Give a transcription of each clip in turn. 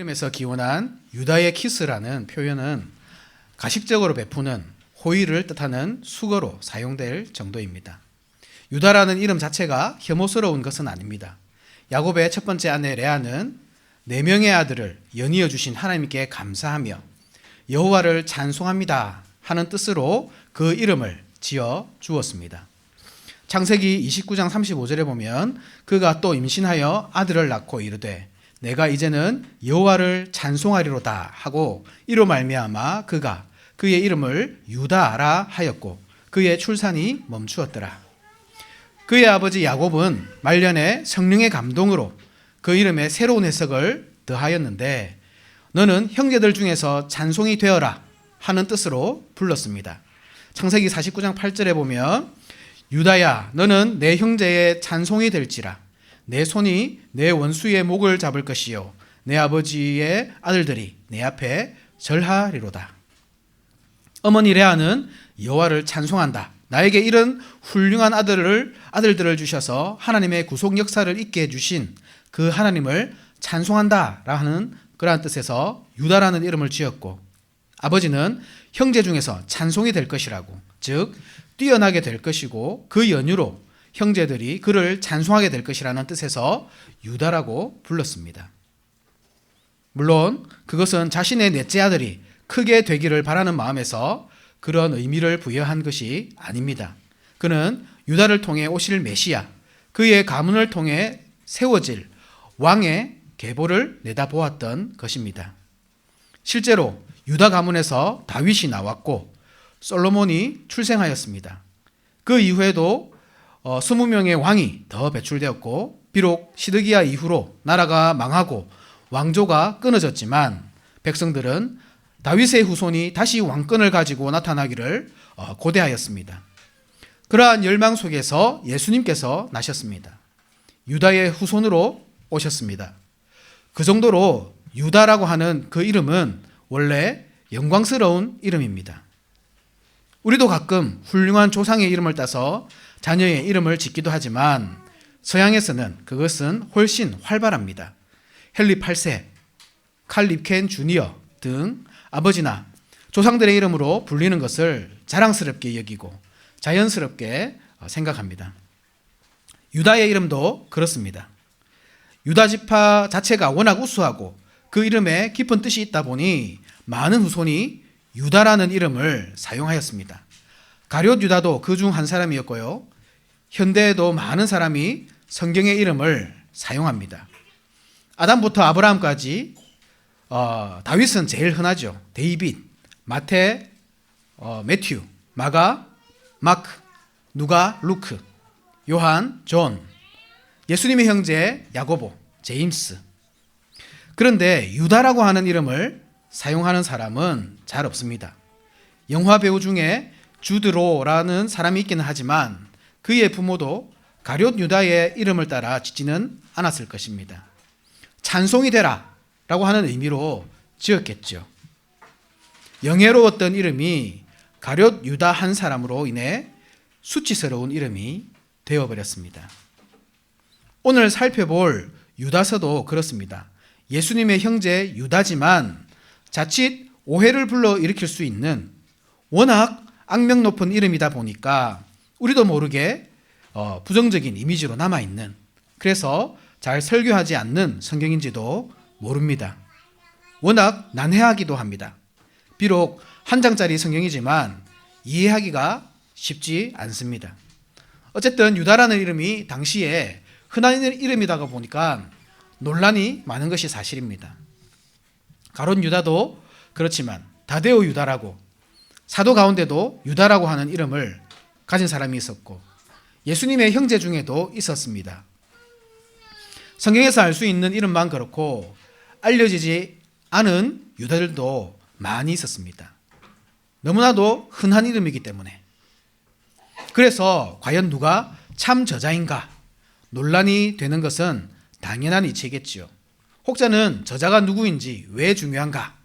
이름에서 기원한 유다의 키스라는 표현은 가식적으로 베푸는 호의를 뜻하는 수거로 사용될 정도입니다. 유다라는 이름 자체가 혐오스러운 것은 아닙니다. 야곱의 첫 번째 아내 레아는 4명의 아들을 연이어 주신 하나님께 감사하며 여호와를 찬송합니다 하는 뜻으로 그 이름을 지어 주었습니다. 창세기 29장 35절에 보면 그가 또 임신하여 아들을 낳고 이르되 내가 이제는 여호와를 찬송하리로다 하고 이로 말미암아 그가 그의 이름을 유다라 하였고 그의 출산이 멈추었더라. 그의 아버지 야곱은 말년에 성령의 감동으로 그 이름에 새로운 해석을 더하였는데 너는 형제들 중에서 찬송이 되어라 하는 뜻으로 불렀습니다. 창세기 49장 8절에 보면 유다야 너는 내 형제의 찬송이 될지라 내 손이 내 원수의 목을 잡을 것이요 내 아버지의 아들들이 내 앞에 절하리로다. 어머니 레아는 여호와를 찬송한다. 나에게 이런 훌륭한 아들들을 주셔서 하나님의 구속 역사를 있게 해주신 그 하나님을 찬송한다 라는 그러한 뜻에서 유다라는 이름을 지었고 아버지는 형제 중에서 찬송이 될 것이라고 즉 뛰어나게 될 것이고 그 연유로 형제들이 그를 찬송하게 될 것이라는 뜻에서 유다라고 불렀습니다. 물론 그것은 자신의 넷째 아들이 크게 되기를 바라는 마음에서 그런 의미를 부여한 것이 아닙니다. 그는 유다를 통해 오실 메시아, 그의 가문을 통해 세워질 왕의 계보를 내다보았던 것입니다. 실제로 유다 가문에서 다윗이 나왔고 솔로몬이 출생하였습니다. 그 이후에도 20명의 왕이 더 배출되었고 비록 시드기야 이후로 나라가 망하고 왕조가 끊어졌지만 백성들은 다윗의 후손이 다시 왕권을 가지고 나타나기를 고대하였습니다. 그러한 열망 속에서 예수님께서 나셨습니다. 유다의 후손으로 오셨습니다. 그 정도로 유다라고 하는 그 이름은 원래 영광스러운 이름입니다. 우리도 가끔 훌륭한 조상의 이름을 따서 자녀의 이름을 짓기도 하지만 서양에서는 그것은 훨씬 활발합니다. 헨리 8세, 칼 립켄 주니어 등 아버지나 조상들의 이름으로 불리는 것을 자랑스럽게 여기고 자연스럽게 생각합니다. 유다의 이름도 그렇습니다. 유다 지파 자체가 워낙 우수하고 그 이름에 깊은 뜻이 있다 보니 많은 후손이 유다라는 이름을 사용하였습니다. 가룟 유다도 그 중 한 사람이었고요. 현대에도 많은 사람이 성경의 이름을 사용합니다. 아담부터 아브라함까지 다윗은 제일 흔하죠. 데이빗, 마태, 매튜, 마가, 마크, 누가, 루크, 요한, 존, 예수님의 형제 야고보, 제임스. 그런데 유다라고 하는 이름을 사용하는 사람은 잘 없습니다. 영화 배우 중에 주드로라는 사람이 있기는 하지만 그의 부모도 가룟 유다의 이름을 따라 짓지는 않았을 것입니다. 찬송이 되라 라고 하는 의미로 지었겠죠. 영예로웠던 이름이 가룟 유다 한 사람으로 인해 수치스러운 이름이 되어버렸습니다. 오늘 살펴볼 유다서도 그렇습니다. 예수님의 형제 유다지만 자칫 오해를 불러일으킬 수 있는 워낙 악명 높은 이름이다 보니까 우리도 모르게 부정적인 이미지로 남아있는 그래서 잘 설교하지 않는 성경인지도 모릅니다. 워낙 난해하기도 합니다. 비록 한 장짜리 성경이지만 이해하기가 쉽지 않습니다. 어쨌든 유다라는 이름이 당시에 흔한 이름이다가 보니까 논란이 많은 것이 사실입니다. 가룟 유다도 그렇지만 다데오 유다라고 사도 가운데도 유다라고 하는 이름을 가진 사람이 있었고 예수님의 형제 중에도 있었습니다. 성경에서 알 수 있는 이름만 그렇고 알려지지 않은 유다들도 많이 있었습니다. 너무나도 흔한 이름이기 때문에. 그래서 과연 누가 참 저자인가 논란이 되는 것은 당연한 이치겠지요. 혹자는 저자가 누구인지 왜 중요한가?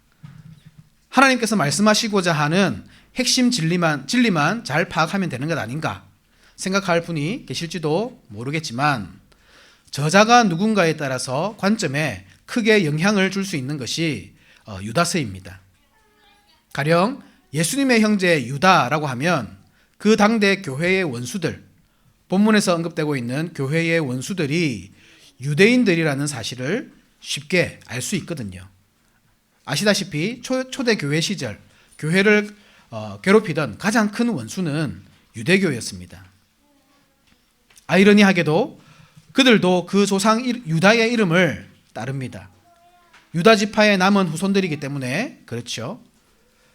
하나님께서 말씀하시고자 하는 핵심 진리만 잘 파악하면 되는 것 아닌가 생각할 분이 계실지도 모르겠지만 저자가 누군가에 따라서 관점에 크게 영향을 줄 수 있는 것이 유다서입니다. 가령 예수님의 형제 유다라고 하면 그 당대 교회의 원수들, 본문에서 언급되고 있는 교회의 원수들이 유대인들이라는 사실을 쉽게 알 수 있거든요. 아시다시피 초대 교회 시절 교회를 괴롭히던 가장 큰 원수는 유대교였습니다. 아이러니하게도 그들도 그 조상 유다의 이름을 따릅니다. 유다 지파의 남은 후손들이기 때문에 그렇죠.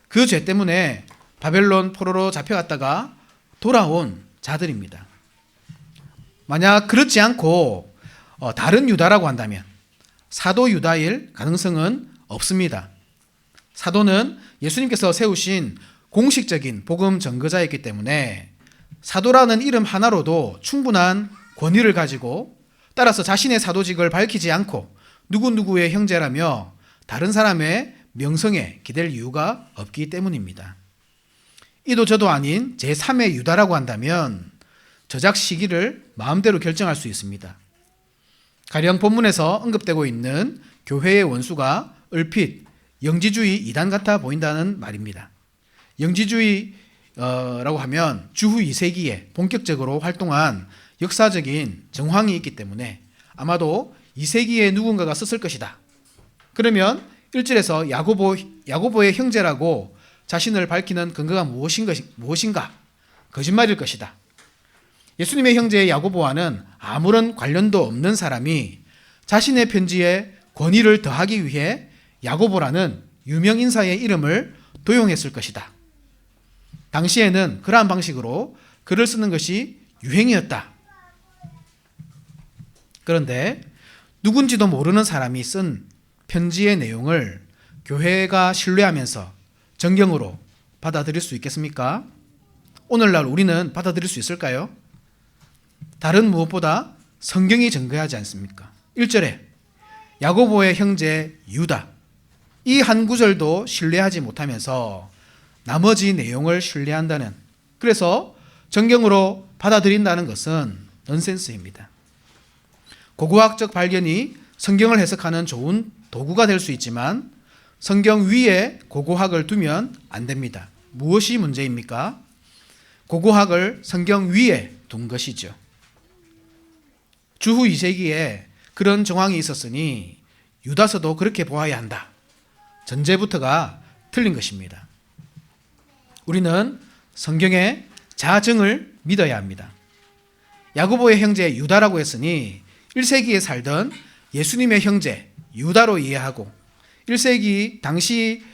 그 죄 때문에 바벨론 포로로 잡혀갔다가 돌아온 자들입니다. 만약 그렇지 않고 다른 유다라고 한다면 사도 유다일 가능성은 없습니다. 사도는 예수님께서 세우신 공식적인 복음 전거자였기 때문에 사도라는 이름 하나로도 충분한 권위를 가지고 따라서 자신의 사도직을 밝히지 않고 누구누구의 형제라며 다른 사람의 명성에 기댈 이유가 없기 때문입니다. 이도 저도 아닌 제3의 유다라고 한다면 저작 시기를 마음대로 결정할 수 있습니다. 가령 본문에서 언급되고 있는 교회의 원수가 얼핏 영지주의 이단 같아 보인다는 말입니다. 영지주의라고 하면 주후 2세기에 본격적으로 활동한 역사적인 정황이 있기 때문에 아마도 2세기에 누군가가 썼을 것이다. 그러면 1절에서 야고보의 형제라고 자신을 밝히는 근거가 무엇인가? 거짓말일 것이다. 예수님의 형제 야고보와는 아무런 관련도 없는 사람이 자신의 편지에 권위를 더하기 위해 야고보라는 유명 인사의 이름을 도용했을 것이다. 당시에는 그러한 방식으로 글을 쓰는 것이 유행이었다. 그런데 누군지도 모르는 사람이 쓴 편지의 내용을 교회가 신뢰하면서 정경으로 받아들일 수 있겠습니까? 오늘날 우리는 받아들일 수 있을까요? 다른 무엇보다 성경이 증거하지 않습니까? 1절에 야고보의 형제 유다, 이 한 구절도 신뢰하지 못하면서 나머지 내용을 신뢰한다는, 그래서 정경으로 받아들인다는 것은 넌센스입니다. 고고학적 발견이 성경을 해석하는 좋은 도구가 될 수 있지만 성경 위에 고고학을 두면 안 됩니다. 무엇이 문제입니까? 고고학을 성경 위에 둔 것이죠. 주후 2세기에 그런 정황이 있었으니 유다서도 그렇게 보아야 한다. 전제부터가 틀린 것입니다. 우리는 성경의 자증을 믿어야 합니다. 야고보의 형제 유다라고 했으니 1세기에 살던 예수님의 형제 유다로 이해하고 1세기 당시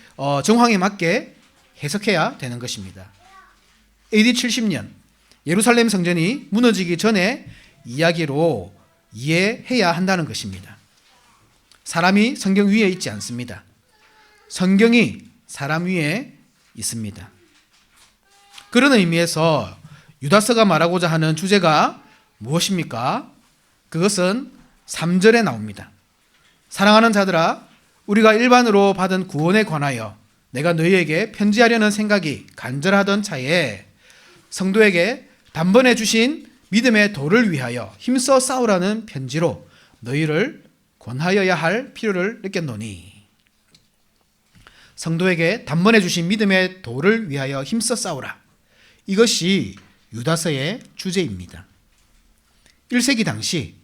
정황에 맞게 해석해야 되는 것입니다. AD 70년 예루살렘 성전이 무너지기 전에 이야기로 이해해야 한다는 것입니다. 사람이 성경 위에 있지 않습니다. 성경이 사람 위에 있습니다. 그런 의미에서 유다서가 말하고자 하는 주제가 무엇입니까? 그것은 3절에 나옵니다. 사랑하는 자들아, 우리가 일반으로 받은 구원에 관하여 내가 너희에게 편지하려는 생각이 간절하던 차에 성도에게 단번에 주신 믿음의 도를 위하여 힘써 싸우라는 편지로 너희를 권하여야 할 필요를 느꼈노니, 성도에게 단번에 주신 믿음의 도를 위하여 힘써 싸우라. 이것이 유다서의 주제입니다. 1세기 당시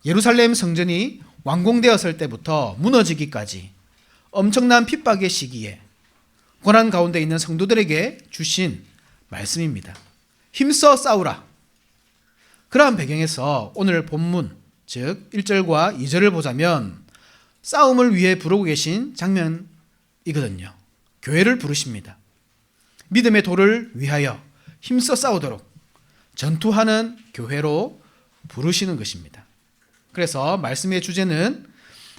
예루살렘 성전이 완공되었을 때부터 무너지기까지 엄청난 핍박의 시기에 고난 가운데 있는 성도들에게 주신 말씀입니다. 힘써 싸우라. 그러한 배경에서 오늘 본문, 즉 1절과 2절을 보자면 싸움을 위해 부르고 계신 장면이거든요. 교회를 부르십니다. 믿음의 도를 위하여 힘써 싸우도록 전투하는 교회로 부르시는 것입니다. 그래서 말씀의 주제는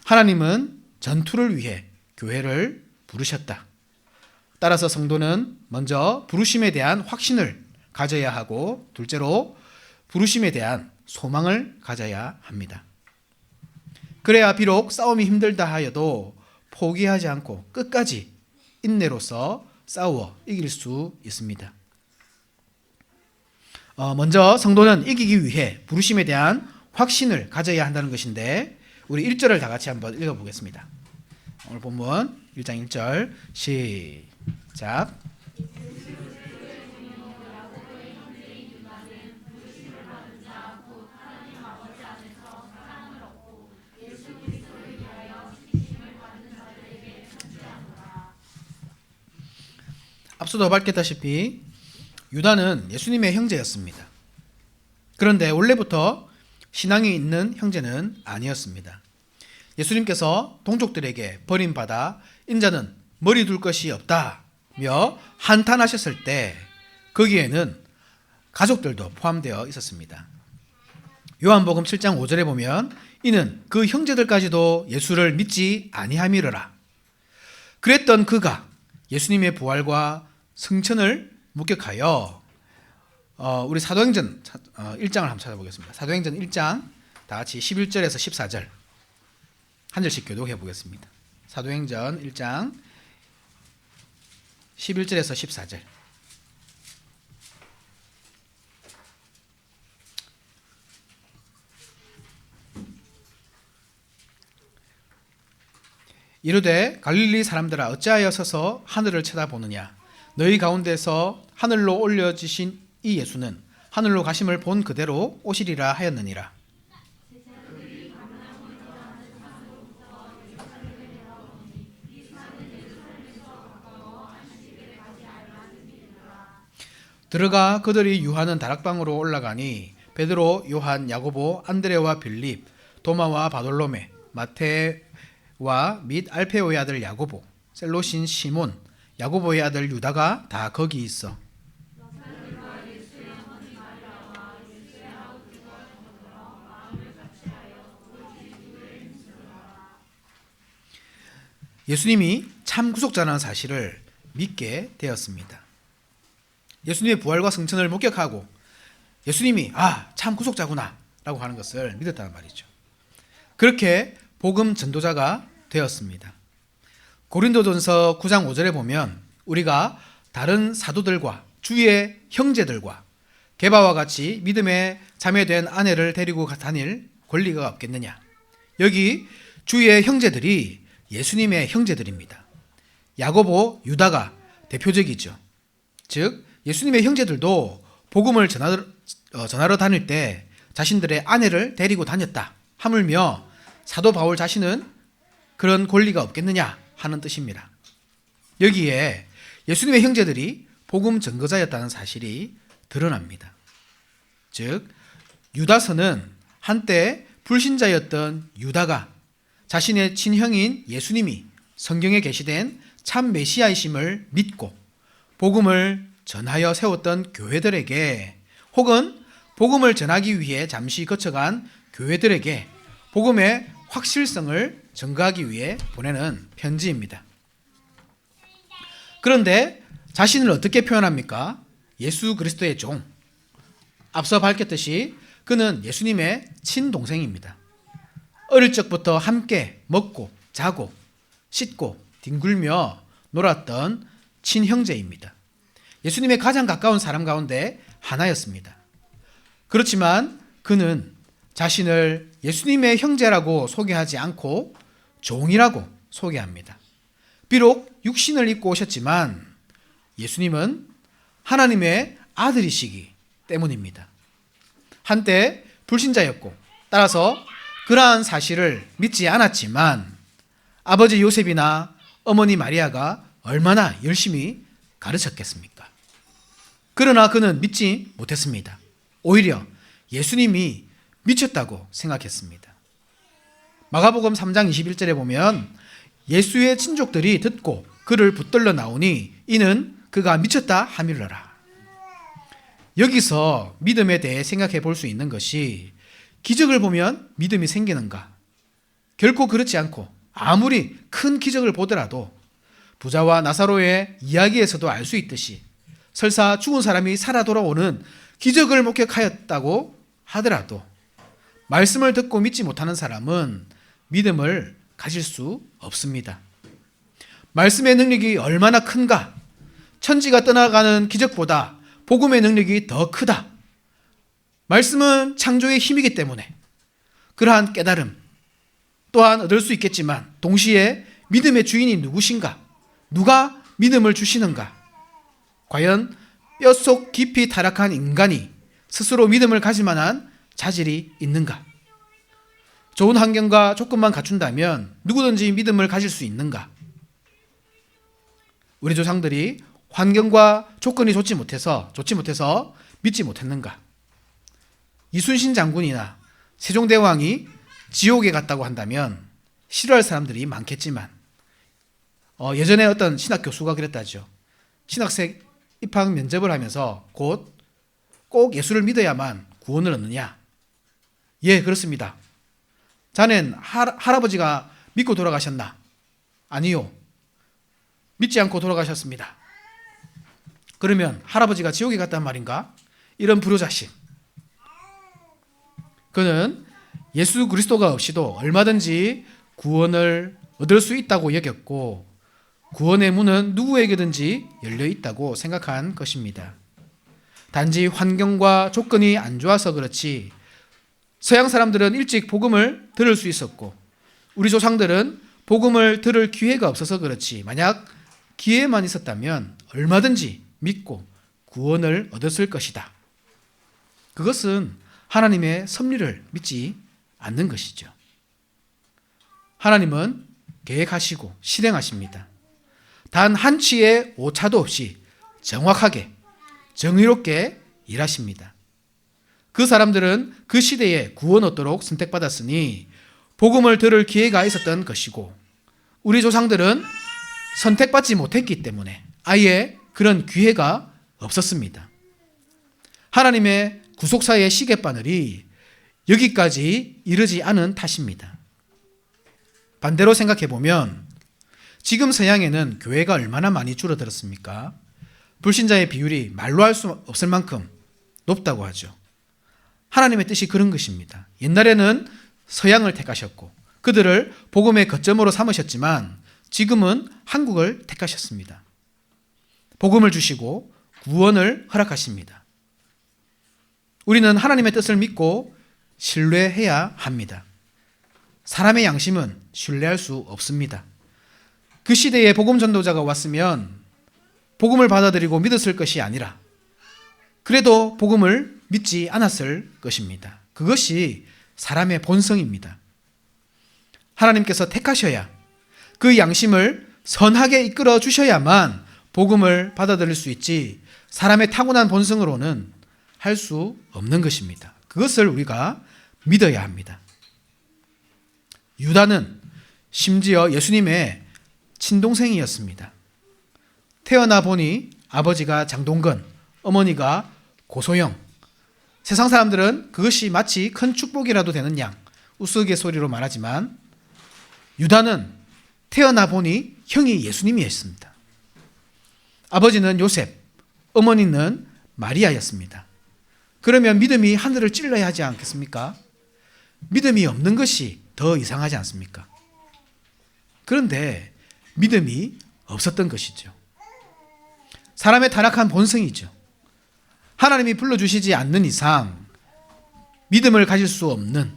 하나님은 전투를 위해 교회를 부르셨다. 따라서 성도는 먼저 부르심에 대한 확신을 가져야 하고, 둘째로 부르심에 대한 소망을 가져야 합니다. 그래야 비록 싸움이 힘들다 하여도 포기하지 않고 끝까지 인내로서 싸워 이길 수 있습니다. 먼저 성도는 이기기 위해 부르심에 대한 확신을 가져야 한다는 것인데, 우리 1절을 다 같이 한번 읽어보겠습니다. 오늘 본문 1장 1절 시작. 앞서도 밝혔다시피 유다는 예수님의 형제였습니다. 그런데 원래부터 신앙이 있는 형제는 아니었습니다. 예수님께서 동족들에게 버림받아 인자는 머리 둘 것이 없다며 한탄하셨을 때 거기에는 가족들도 포함되어 있었습니다. 요한복음 7장 5절에 보면 이는 그 형제들까지도 예수를 믿지 아니함이러라. 그랬던 그가 예수님의 부활과 승천을 목격하여 우리 사도행전 1장을 한번 찾아보겠습니다. 사도행전 1장 다 같이 11절에서 14절 한 절씩 교독해 보겠습니다. 사도행전 1장 11절에서 14절. 이르되 갈릴리 사람들아 어찌하여 서서 하늘을 쳐다보느냐. 너희 가운데서 하늘로 올려지신 이 예수는 하늘로 가심을 본 그대로 오시리라 하였느니라. 들어가 그들이 유하는 다락방으로 올라가니 베드로, 요한, 야고보, 안드레와 빌립, 도마와 바돌로메, 마테와 및 알페오의 아들 야고보, 셀로신 시몬, 야고보의 아들 유다가 다 거기 있어. 예수님이 참 구속자라는 사실을 믿게 되었습니다. 예수님의 부활과 승천을 목격하고 예수님이 참 구속자구나 라고 하는 것을 믿었다는 말이죠. 그렇게 복음 전도자가 되었습니다. 고린도전서 9장 5절에 보면 우리가 다른 사도들과 주의 형제들과 게바와 같이 믿음에 자매된 아내를 데리고 다닐 권리가 없겠느냐. 여기 주의 형제들이 예수님의 형제들입니다. 야고보, 유다가 대표적이죠. 즉 예수님의 형제들도 복음을 전하러 다닐 때 자신들의 아내를 데리고 다녔다. 하물며 사도 바울 자신은 그런 권리가 없겠느냐 하는 뜻입니다. 여기에 예수님의 형제들이 복음 전거자였다는 사실이 드러납니다. 즉 유다서는 한때 불신자였던 유다가 자신의 친형인 예수님이 성경에 계시된 참 메시아이심을 믿고 복음을 전하여 세웠던 교회들에게 혹은 복음을 전하기 위해 잠시 거쳐간 교회들에게 복음의 확실성을 증거하기 위해 보내는 편지입니다. 그런데 자신을 어떻게 표현합니까? 예수 그리스도의 종. 앞서 밝혔듯이 그는 예수님의 친동생입니다. 어릴 적부터 함께 먹고 자고 씻고 뒹굴며 놀았던 친형제입니다. 예수님의 가장 가까운 사람 가운데 하나였습니다. 그렇지만 그는 자신을 예수님의 형제라고 소개하지 않고 종이라고 소개합니다. 비록 육신을 입고 오셨지만 예수님은 하나님의 아들이시기 때문입니다. 한때 불신자였고 따라서 그러한 사실을 믿지 않았지만 아버지 요셉이나 어머니 마리아가 얼마나 열심히 가르쳤겠습니까? 그러나 그는 믿지 못했습니다. 오히려 예수님이 미쳤다고 생각했습니다. 마가복음 3장 21절에 보면 예수의 친족들이 듣고 그를 붙들러 나오니 이는 그가 미쳤다 하밀러라. 여기서 믿음에 대해 생각해 볼 수 있는 것이 기적을 보면 믿음이 생기는가? 결코 그렇지 않고 아무리 큰 기적을 보더라도 부자와 나사로의 이야기에서도 알 수 있듯이 설사 죽은 사람이 살아 돌아오는 기적을 목격하였다고 하더라도 말씀을 듣고 믿지 못하는 사람은 믿음을 가질 수 없습니다. 말씀의 능력이 얼마나 큰가? 천지가 떠나가는 기적보다 복음의 능력이 더 크다. 말씀은 창조의 힘이기 때문에 그러한 깨달음, 또한 얻을 수 있겠지만 동시에 믿음의 주인이 누구신가? 누가 믿음을 주시는가? 과연 뼛속 깊이 타락한 인간이 스스로 믿음을 가질 만한 자질이 있는가? 좋은 환경과 조건만 갖춘다면 누구든지 믿음을 가질 수 있는가? 우리 조상들이 환경과 조건이 좋지 못해서 믿지 못했는가? 이순신 장군이나 세종대왕이 지옥에 갔다고 한다면 싫어할 사람들이 많겠지만 예전에 어떤 신학 교수가 그랬다죠. 신학생 입학 면접을 하면서 곧 꼭 예수를 믿어야만 구원을 얻느냐? 예, 그렇습니다. 자넨 할아버지가 믿고 돌아가셨나? 아니요. 믿지 않고 돌아가셨습니다. 그러면 할아버지가 지옥에 갔단 말인가? 이런 불효자식. 그는 예수 그리스도가 없이도 얼마든지 구원을 얻을 수 있다고 여겼고 구원의 문은 누구에게든지 열려 있다고 생각한 것입니다. 단지 환경과 조건이 안 좋아서 그렇지 서양 사람들은 일찍 복음을 들을 수 있었고 우리 조상들은 복음을 들을 기회가 없어서 그렇지 만약 기회만 있었다면 얼마든지 믿고 구원을 얻었을 것이다. 그것은 하나님의 섭리를 믿지 않는 것이죠. 하나님은 계획하시고 실행하십니다. 단 한치의 오차도 없이 정확하게 정의롭게 일하십니다. 그 사람들은 그 시대에 구원 얻도록 선택받았으니 복음을 들을 기회가 있었던 것이고 우리 조상들은 선택받지 못했기 때문에 아예 그런 기회가 없었습니다. 하나님의 구속사의 시계바늘이 여기까지 이르지 않은 탓입니다. 반대로 생각해보면 지금 서양에는 교회가 얼마나 많이 줄어들었습니까? 불신자의 비율이 말로 할 수 없을 만큼 높다고 하죠. 하나님의 뜻이 그런 것입니다. 옛날에는 서양을 택하셨고 그들을 복음의 거점으로 삼으셨지만 지금은 한국을 택하셨습니다. 복음을 주시고 구원을 허락하십니다. 우리는 하나님의 뜻을 믿고 신뢰해야 합니다. 사람의 양심은 신뢰할 수 없습니다. 그 시대에 복음 전도자가 왔으면 복음을 받아들이고 믿었을 것이 아니라 그래도 복음을 믿지 않았을 것입니다. 그것이 사람의 본성입니다. 하나님께서 택하셔야 그 양심을 선하게 이끌어 주셔야만 복음을 받아들일 수 있지 사람의 타고난 본성으로는 할 수 없는 것입니다. 그것을 우리가 믿어야 합니다. 유다는 심지어 예수님의 친동생이었습니다. 태어나 보니 아버지가 장동건, 어머니가 고소영. 세상 사람들은 그것이 마치 큰 축복이라도 되는 양 우스갯소리로 말하지만 유다는 태어나 보니 형이 예수님이었습니다. 아버지는 요셉, 어머니는 마리아였습니다. 그러면 믿음이 하늘을 찔러야 하지 않겠습니까? 믿음이 없는 것이 더 이상하지 않습니까? 그런데 믿음이 없었던 것이죠. 사람의 타락한 본성이죠. 하나님이 불러주시지 않는 이상 믿음을 가질 수 없는,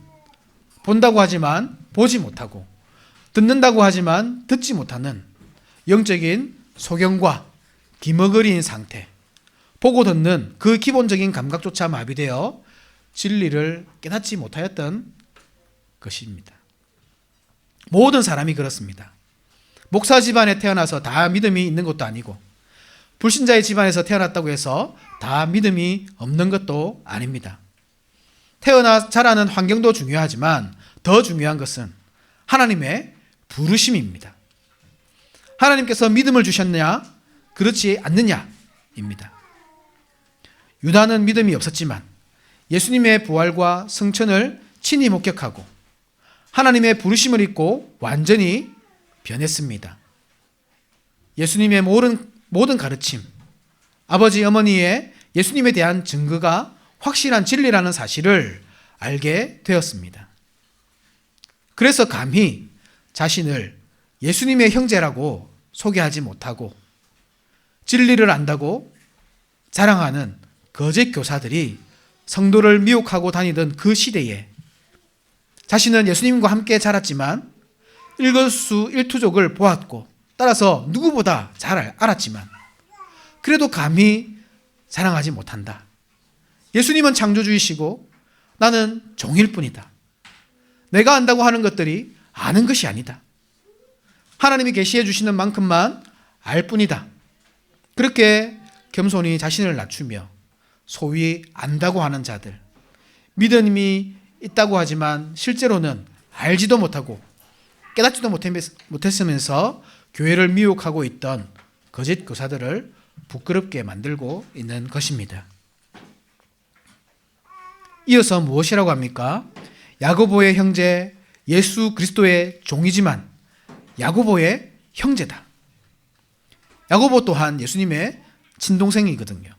본다고 하지만 보지 못하고 듣는다고 하지만 듣지 못하는 영적인 소경과 기머거리인 상태, 보고 듣는 그 기본적인 감각조차 마비되어 진리를 깨닫지 못하였던 것입니다. 모든 사람이 그렇습니다. 목사 집안에 태어나서 다 믿음이 있는 것도 아니고 불신자의 집안에서 태어났다고 해서 다 믿음이 없는 것도 아닙니다. 태어나 자라는 환경도 중요하지만 더 중요한 것은 하나님의 부르심입니다. 하나님께서 믿음을 주셨느냐 그렇지 않느냐입니다. 유다는 믿음이 없었지만 예수님의 부활과 승천을 친히 목격하고 하나님의 부르심을 잊고 완전히 변했습니다. 예수님의 모든 가르침, 아버지 어머니의 예수님에 대한 증거가 확실한 진리라는 사실을 알게 되었습니다. 그래서 감히 자신을 예수님의 형제라고 소개하지 못하고 진리를 안다고 자랑하는 거짓 교사들이 성도를 미혹하고 다니던 그 시대에 자신은 예수님과 함께 자랐지만 일거수일투족을 보았고 따라서 누구보다 잘 알았지만 그래도 감히 자랑하지 못한다. 예수님은 창조주이시고 나는 종일 뿐이다. 내가 안다고 하는 것들이 아는 것이 아니다. 하나님이 계시해 주시는 만큼만 알 뿐이다. 그렇게 겸손히 자신을 낮추며 소위 안다고 하는 자들, 믿음이 있다고 하지만 실제로는 알지도 못하고 깨닫지도 못했으면서 교회를 미혹하고 있던 거짓 교사들을 부끄럽게 만들고 있는 것입니다. 이어서 무엇이라고 합니까? 야고보의 형제, 예수 그리스도의 종이지만 야고보의 형제다. 야고보 또한 예수님의 친동생이거든요.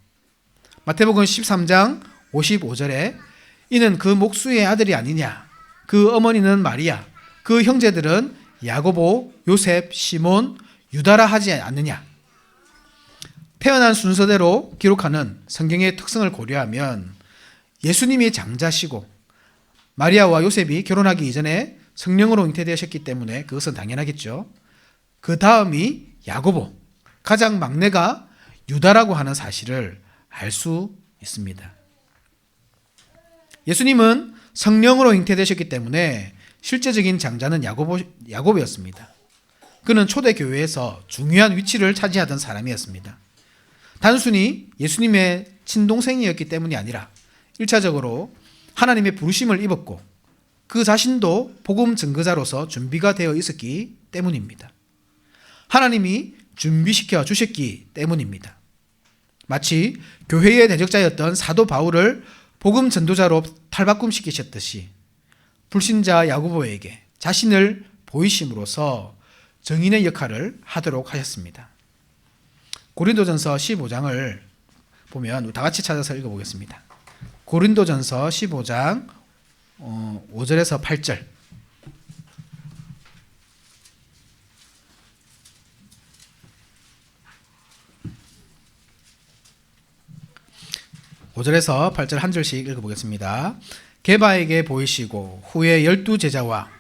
마태복음 13장 55절에 이는 그 목수의 아들이 아니냐, 그 어머니는 마리아, 그 형제들은 야고보, 요셉, 시몬, 유다라 하지 않느냐. 태어난 순서대로 기록하는 성경의 특성을 고려하면 예수님이 장자시고 마리아와 요셉이 결혼하기 이전에 성령으로 잉태되셨기 때문에 그것은 당연하겠죠. 그 다음이 야고보, 가장 막내가 유다라고 하는 사실을 알 수 있습니다. 예수님은 성령으로 잉태되셨기 때문에 실제적인 장자는 야고보였습니다. 그는 초대교회에서 중요한 위치를 차지하던 사람이었습니다. 단순히 예수님의 친동생이었기 때문이 아니라 1차적으로 하나님의 부르심을 입었고 그 자신도 복음 증거자로서 준비가 되어 있었기 때문입니다. 하나님이 준비시켜 주셨기 때문입니다. 마치 교회의 대적자였던 사도 바울을 복음 전도자로 탈바꿈시키셨듯이 불신자 야고보에게 자신을 보이심으로써 증인의 역할을 하도록 하셨습니다. 고린도전서 15장을 보면 다 같이 찾아서 읽어보겠습니다. 고린도전서 15장 5절에서 8절. (5절에서 8절) 한 절씩 읽어보겠습니다. 게바에게 보이시고 후에 12 제자와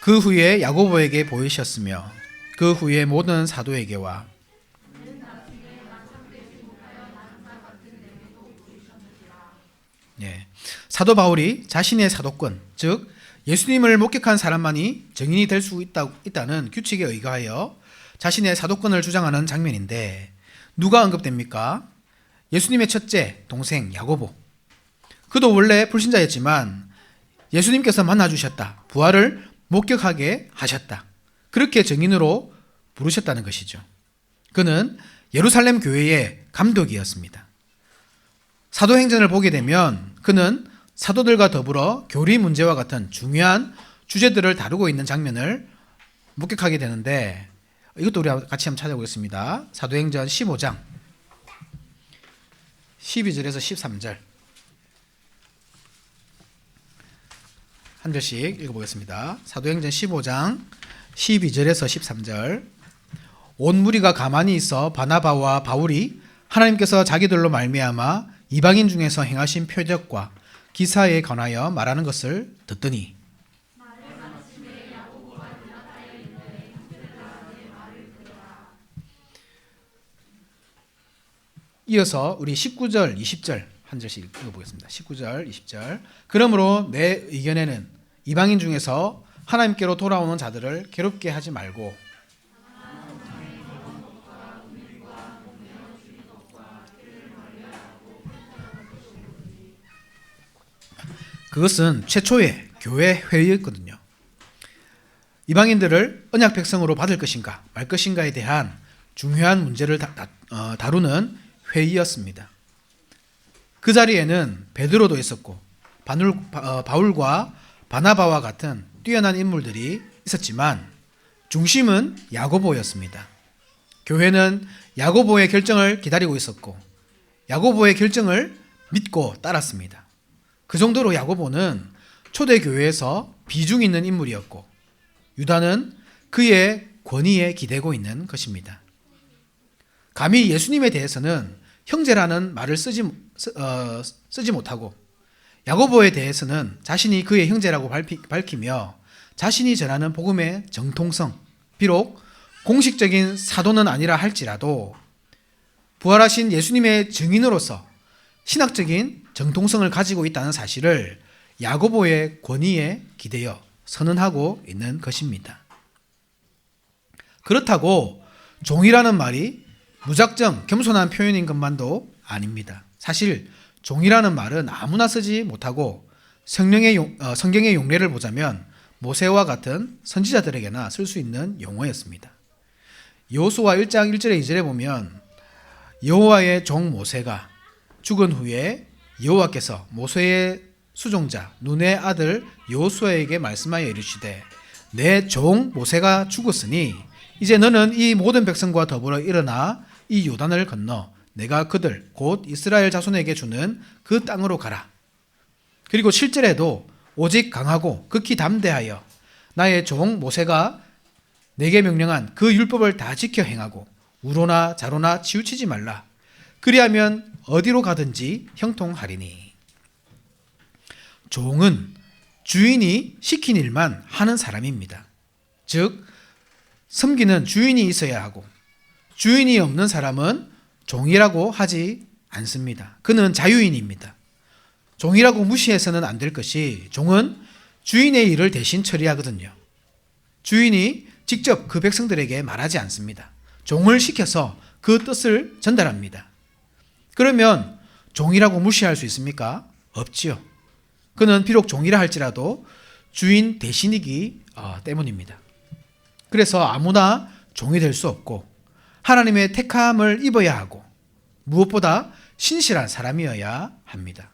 그 후에 야고보에게 보이셨으며 그 후에 모든 사도에게와 사도 바울이 자신의 사도권, 즉 예수님을 목격한 사람만이 증인이 될 수 있다는 규칙에 의거하여 자신의 사도권을 주장하는 장면인데 누가 언급됩니까? 예수님의 첫째 동생 야고보. 그도 원래 불신자였지만 예수님께서 만나주셨다. 부활을 목격하게 하셨다. 그렇게 증인으로 부르셨다는 것이죠. 그는 예루살렘 교회의 감독이었습니다. 사도행전을 보게 되면 그는 사도들과 더불어 교리 문제와 같은 중요한 주제들을 다루고 있는 장면을 목격하게 되는데 이것도 우리 같이 한번 찾아보겠습니다. 사도행전 15장 12절에서 13절 한 절씩 읽어보겠습니다. 사도행전 15장 12절에서 13절. 온 무리가 가만히 있어 바나바와 바울이 하나님께서 자기들로 말미암아 이방인 중에서 행하신 표적과 기사에 관하여 말하는 것을 듣더니 이어서 우리 19절, 20절 한 절씩 읽어보겠습니다. 19절, 20절. 그러므로 내 의견에는 이방인 중에서 하나님께로 돌아오는 자들을 괴롭게 하지 말고 그것은 최초의 교회 회의였거든요. 이방인들을 언약 백성으로 받을 것인가 말 것인가에 대한 중요한 문제를 다루는 회의였습니다. 그 자리에는 베드로도 있었고 바울과 바나바와 같은 뛰어난 인물들이 있었지만 중심은 야고보였습니다. 교회는 야고보의 결정을 기다리고 있었고 야고보의 결정을 믿고 따랐습니다. 그 정도로 야고보는 초대교회에서 비중 있는 인물이었고 유다는 그의 권위에 기대고 있는 것입니다. 감히 예수님에 대해서는 형제라는 말을 쓰지 못하고 야고보에 대해서는 자신이 그의 형제라고 밝히며 자신이 전하는 복음의 정통성, 비록 공식적인 사도는 아니라 할지라도 부활하신 예수님의 증인으로서 신학적인 정통성을 가지고 있다는 사실을 야고보의 권위에 기대어 선언하고 있는 것입니다. 그렇다고 종이라는 말이 무작정 겸손한 표현인 것만도 아닙니다. 사실 종이라는 말은 아무나 쓰지 못하고 성경의 용례를 보자면 모세와 같은 선지자들에게나 쓸 수 있는 용어였습니다. 여호수아 1장 1절에 2절에 보면 여호와의 종 모세가 죽은 후에 여호와께서 모세의 수종자 눈의 아들 여호수아에게 말씀하여 이르시되 내 종 모세가 죽었으니 이제 너는 이 모든 백성과 더불어 일어나 이 요단을 건너 내가 그들 곧 이스라엘 자손에게 주는 그 땅으로 가라. 그리고 7절에도 오직 강하고 극히 담대하여 나의 종 모세가 내게 명령한 그 율법을 다 지켜 행하고 우로나 자로나 치우치지 말라. 그리하면 어디로 가든지 형통하리니. 종은 주인이 시킨 일만 하는 사람입니다. 즉 섬기는 주인이 있어야 하고 주인이 없는 사람은 종이라고 하지 않습니다. 그는 자유인입니다. 종이라고 무시해서는 안 될 것이 종은 주인의 일을 대신 처리하거든요. 주인이 직접 그 백성들에게 말하지 않습니다. 종을 시켜서 그 뜻을 전달합니다. 그러면 종이라고 무시할 수 있습니까? 없지요. 그는 비록 종이라 할지라도 주인 대신이기 때문입니다. 그래서 아무나 종이 될 수 없고 하나님의 택함을 입어야 하고 무엇보다 신실한 사람이어야 합니다.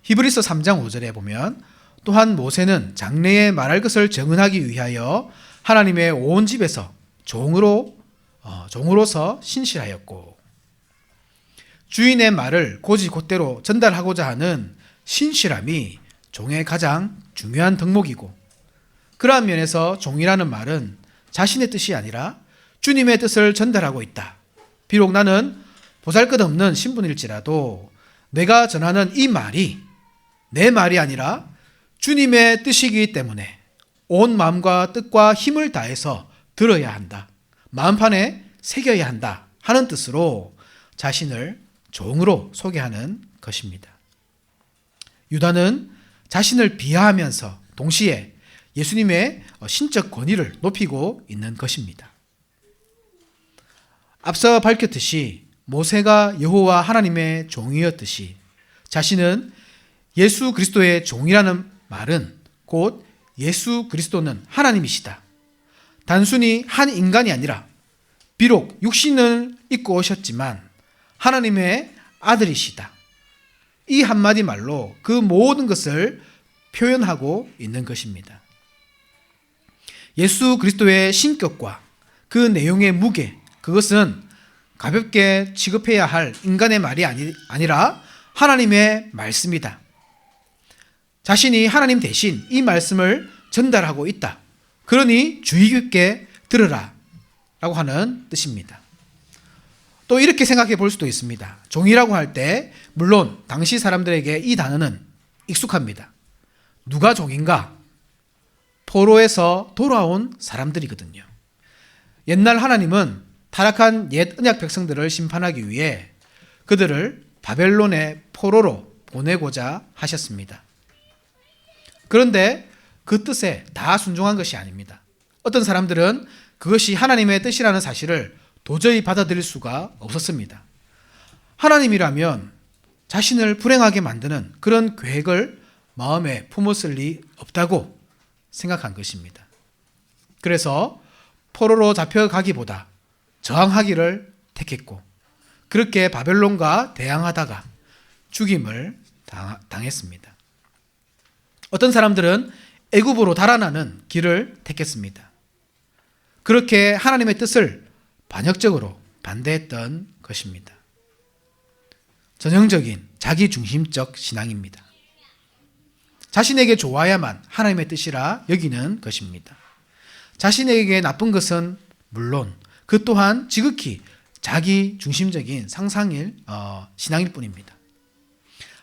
히브리서 3장 5절에 보면 또한 모세는 장래에 말할 것을 정언하기 위하여 하나님의 온 집에서 종으로서 신실하였고 주인의 말을 곧이곧대로 전달하고자 하는 신실함이 종의 가장 중요한 덕목이고 그러한 면에서 종이라는 말은 자신의 뜻이 아니라 주님의 뜻을 전달하고 있다. 비록 나는 보잘것없는 신분일지라도 내가 전하는 이 말이 내 말이 아니라 주님의 뜻이기 때문에 온 마음과 뜻과 힘을 다해서 들어야 한다. 마음판에 새겨야 한다 하는 뜻으로 자신을 종으로 소개하는 것입니다. 유다는 자신을 비하하면서 동시에 예수님의 신적 권위를 높이고 있는 것입니다. 앞서 밝혔듯이 모세가 여호와 하나님의 종이었듯이 자신은 예수 그리스도의 종이라는 말은 곧 예수 그리스도는 하나님이시다. 단순히 한 인간이 아니라 비록 육신을 입고 오셨지만 하나님의 아들이시다. 이 한마디 말로 그 모든 것을 표현하고 있는 것입니다. 예수 그리스도의 신격과 그 내용의 무게, 그것은 가볍게 취급해야 할 인간의 말이 아니라 하나님의 말씀이다. 자신이 하나님 대신 이 말씀을 전달하고 있다. 그러니 주의 깊게 들으라 라고 하는 뜻입니다. 또 이렇게 생각해 볼 수도 있습니다. 종이라고 할 때 물론 당시 사람들에게 이 단어는 익숙합니다. 누가 종인가? 포로에서 돌아온 사람들이거든요. 옛날 하나님은 타락한 옛 언약 백성들을 심판하기 위해 그들을 바벨론의 포로로 보내고자 하셨습니다. 그런데 그 뜻에 다 순종한 것이 아닙니다. 어떤 사람들은 그것이 하나님의 뜻이라는 사실을 도저히 받아들일 수가 없었습니다. 하나님이라면 자신을 불행하게 만드는 그런 계획을 마음에 품었을 리 없다고 생각한 것입니다. 그래서 포로로 잡혀가기보다 저항하기를 택했고 그렇게 바벨론과 대항하다가 죽임을 당했습니다. 어떤 사람들은 애굽으로 달아나는 길을 택했습니다. 그렇게 하나님의 뜻을 반역적으로 반대했던 것입니다. 전형적인 자기중심적 신앙입니다. 자신에게 좋아야만 하나님의 뜻이라 여기는 것입니다. 자신에게 나쁜 것은 물론 그 또한 지극히 자기 중심적인 상상일 신앙일 뿐입니다.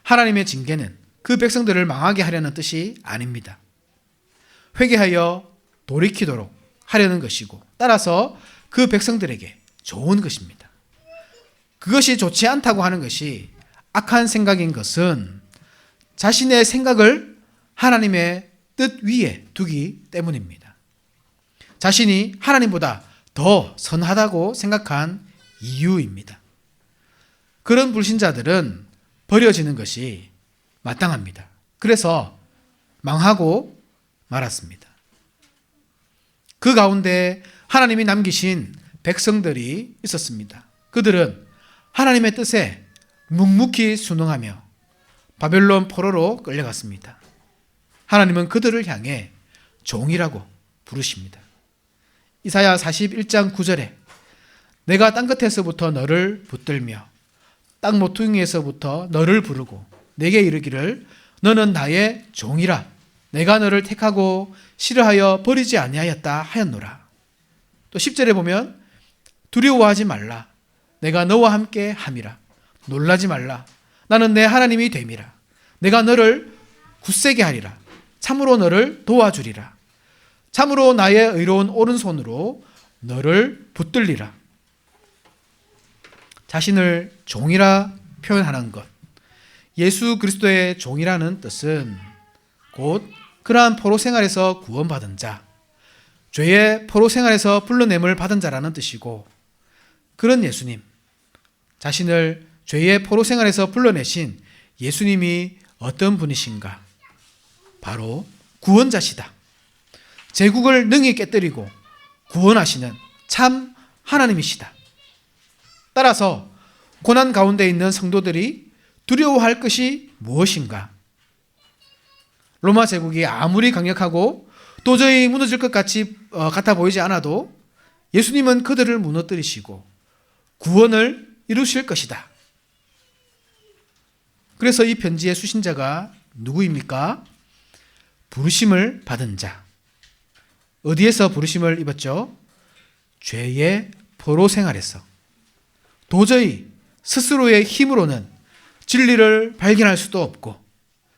하나님의 징계는 그 백성들을 망하게 하려는 뜻이 아닙니다. 회개하여 돌이키도록 하려는 것이고, 따라서 그 백성들에게 좋은 것입니다. 그것이 좋지 않다고 하는 것이 악한 생각인 것은 자신의 생각을 하나님의 뜻 위에 두기 때문입니다. 자신이 하나님보다 더 선하다고 생각한 이유입니다. 그런 불신자들은 버려지는 것이 마땅합니다. 그래서 망하고 말았습니다. 그 가운데 하나님이 남기신 백성들이 있었습니다. 그들은 하나님의 뜻에 묵묵히 순응하며 바벨론 포로로 끌려갔습니다. 하나님은 그들을 향해 종이라고 부르십니다. 이사야 41장 9절에 내가 땅끝에서부터 너를 붙들며 땅 모퉁이에서부터 너를 부르고 내게 이르기를 너는 나의 종이라 내가 너를 택하고 싫어하여 버리지 아니하였다 하였노라. 또 10절에 보면 두려워하지 말라 내가 너와 함께 함이라 놀라지 말라 나는 내 하나님이 됨이라 내가 너를 굳세게 하리라 참으로 너를 도와주리라 참으로 나의 의로운 오른손으로 너를 붙들리라. 자신을 종이라 표현하는 것, 예수 그리스도의 종이라는 뜻은 곧 그러한 포로 생활에서 구원받은 자, 죄의 포로 생활에서 불러냄을 받은 자라는 뜻이고, 그런 예수님, 자신을 죄의 포로 생활에서 불러내신 예수님이 어떤 분이신가? 바로 구원자시다. 제국을 능히 깨뜨리고 구원하시는 참 하나님이시다. 따라서 고난 가운데 있는 성도들이 두려워할 것이 무엇인가? 로마 제국이 아무리 강력하고 도저히 무너질 것 같아 보이지 않아도 예수님은 그들을 무너뜨리시고 구원을 이루실 것이다. 그래서 이 편지의 수신자가 누구입니까? 부르심을 받은 자. 어디에서 부르심을 입었죠? 죄의 포로 생활에서. 도저히 스스로의 힘으로는 진리를 발견할 수도 없고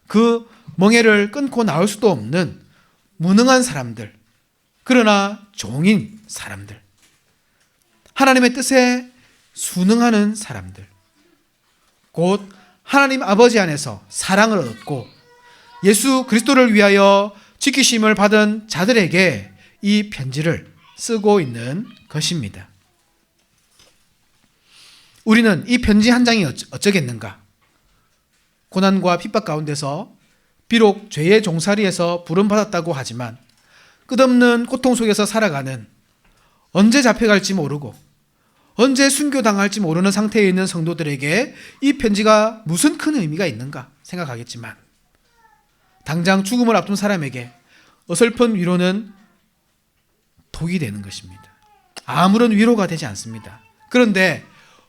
그 멍에를 끊고 나올 수도 없는 무능한 사람들, 그러나 종인 사람들, 하나님의 뜻에 순응하는 사람들, 곧 하나님 아버지 안에서 사랑을 얻고 예수 그리스도를 위하여 지키심을 받은 자들에게 이 편지를 쓰고 있는 것입니다. 우리는 이 편지 한 장이 어쩌겠는가? 고난과 핍박 가운데서 비록 죄의 종살이에서 부름받았다고 하지만 끝없는 고통 속에서 살아가는, 언제 잡혀갈지 모르고 언제 순교당할지 모르는 상태에 있는 성도들에게 이 편지가 무슨 큰 의미가 있는가 생각하겠지만, 당장 죽음을 앞둔 사람에게 어설픈 위로는 독이 되는 것입니다. 아무런 위로가 되지 않습니다. 그런데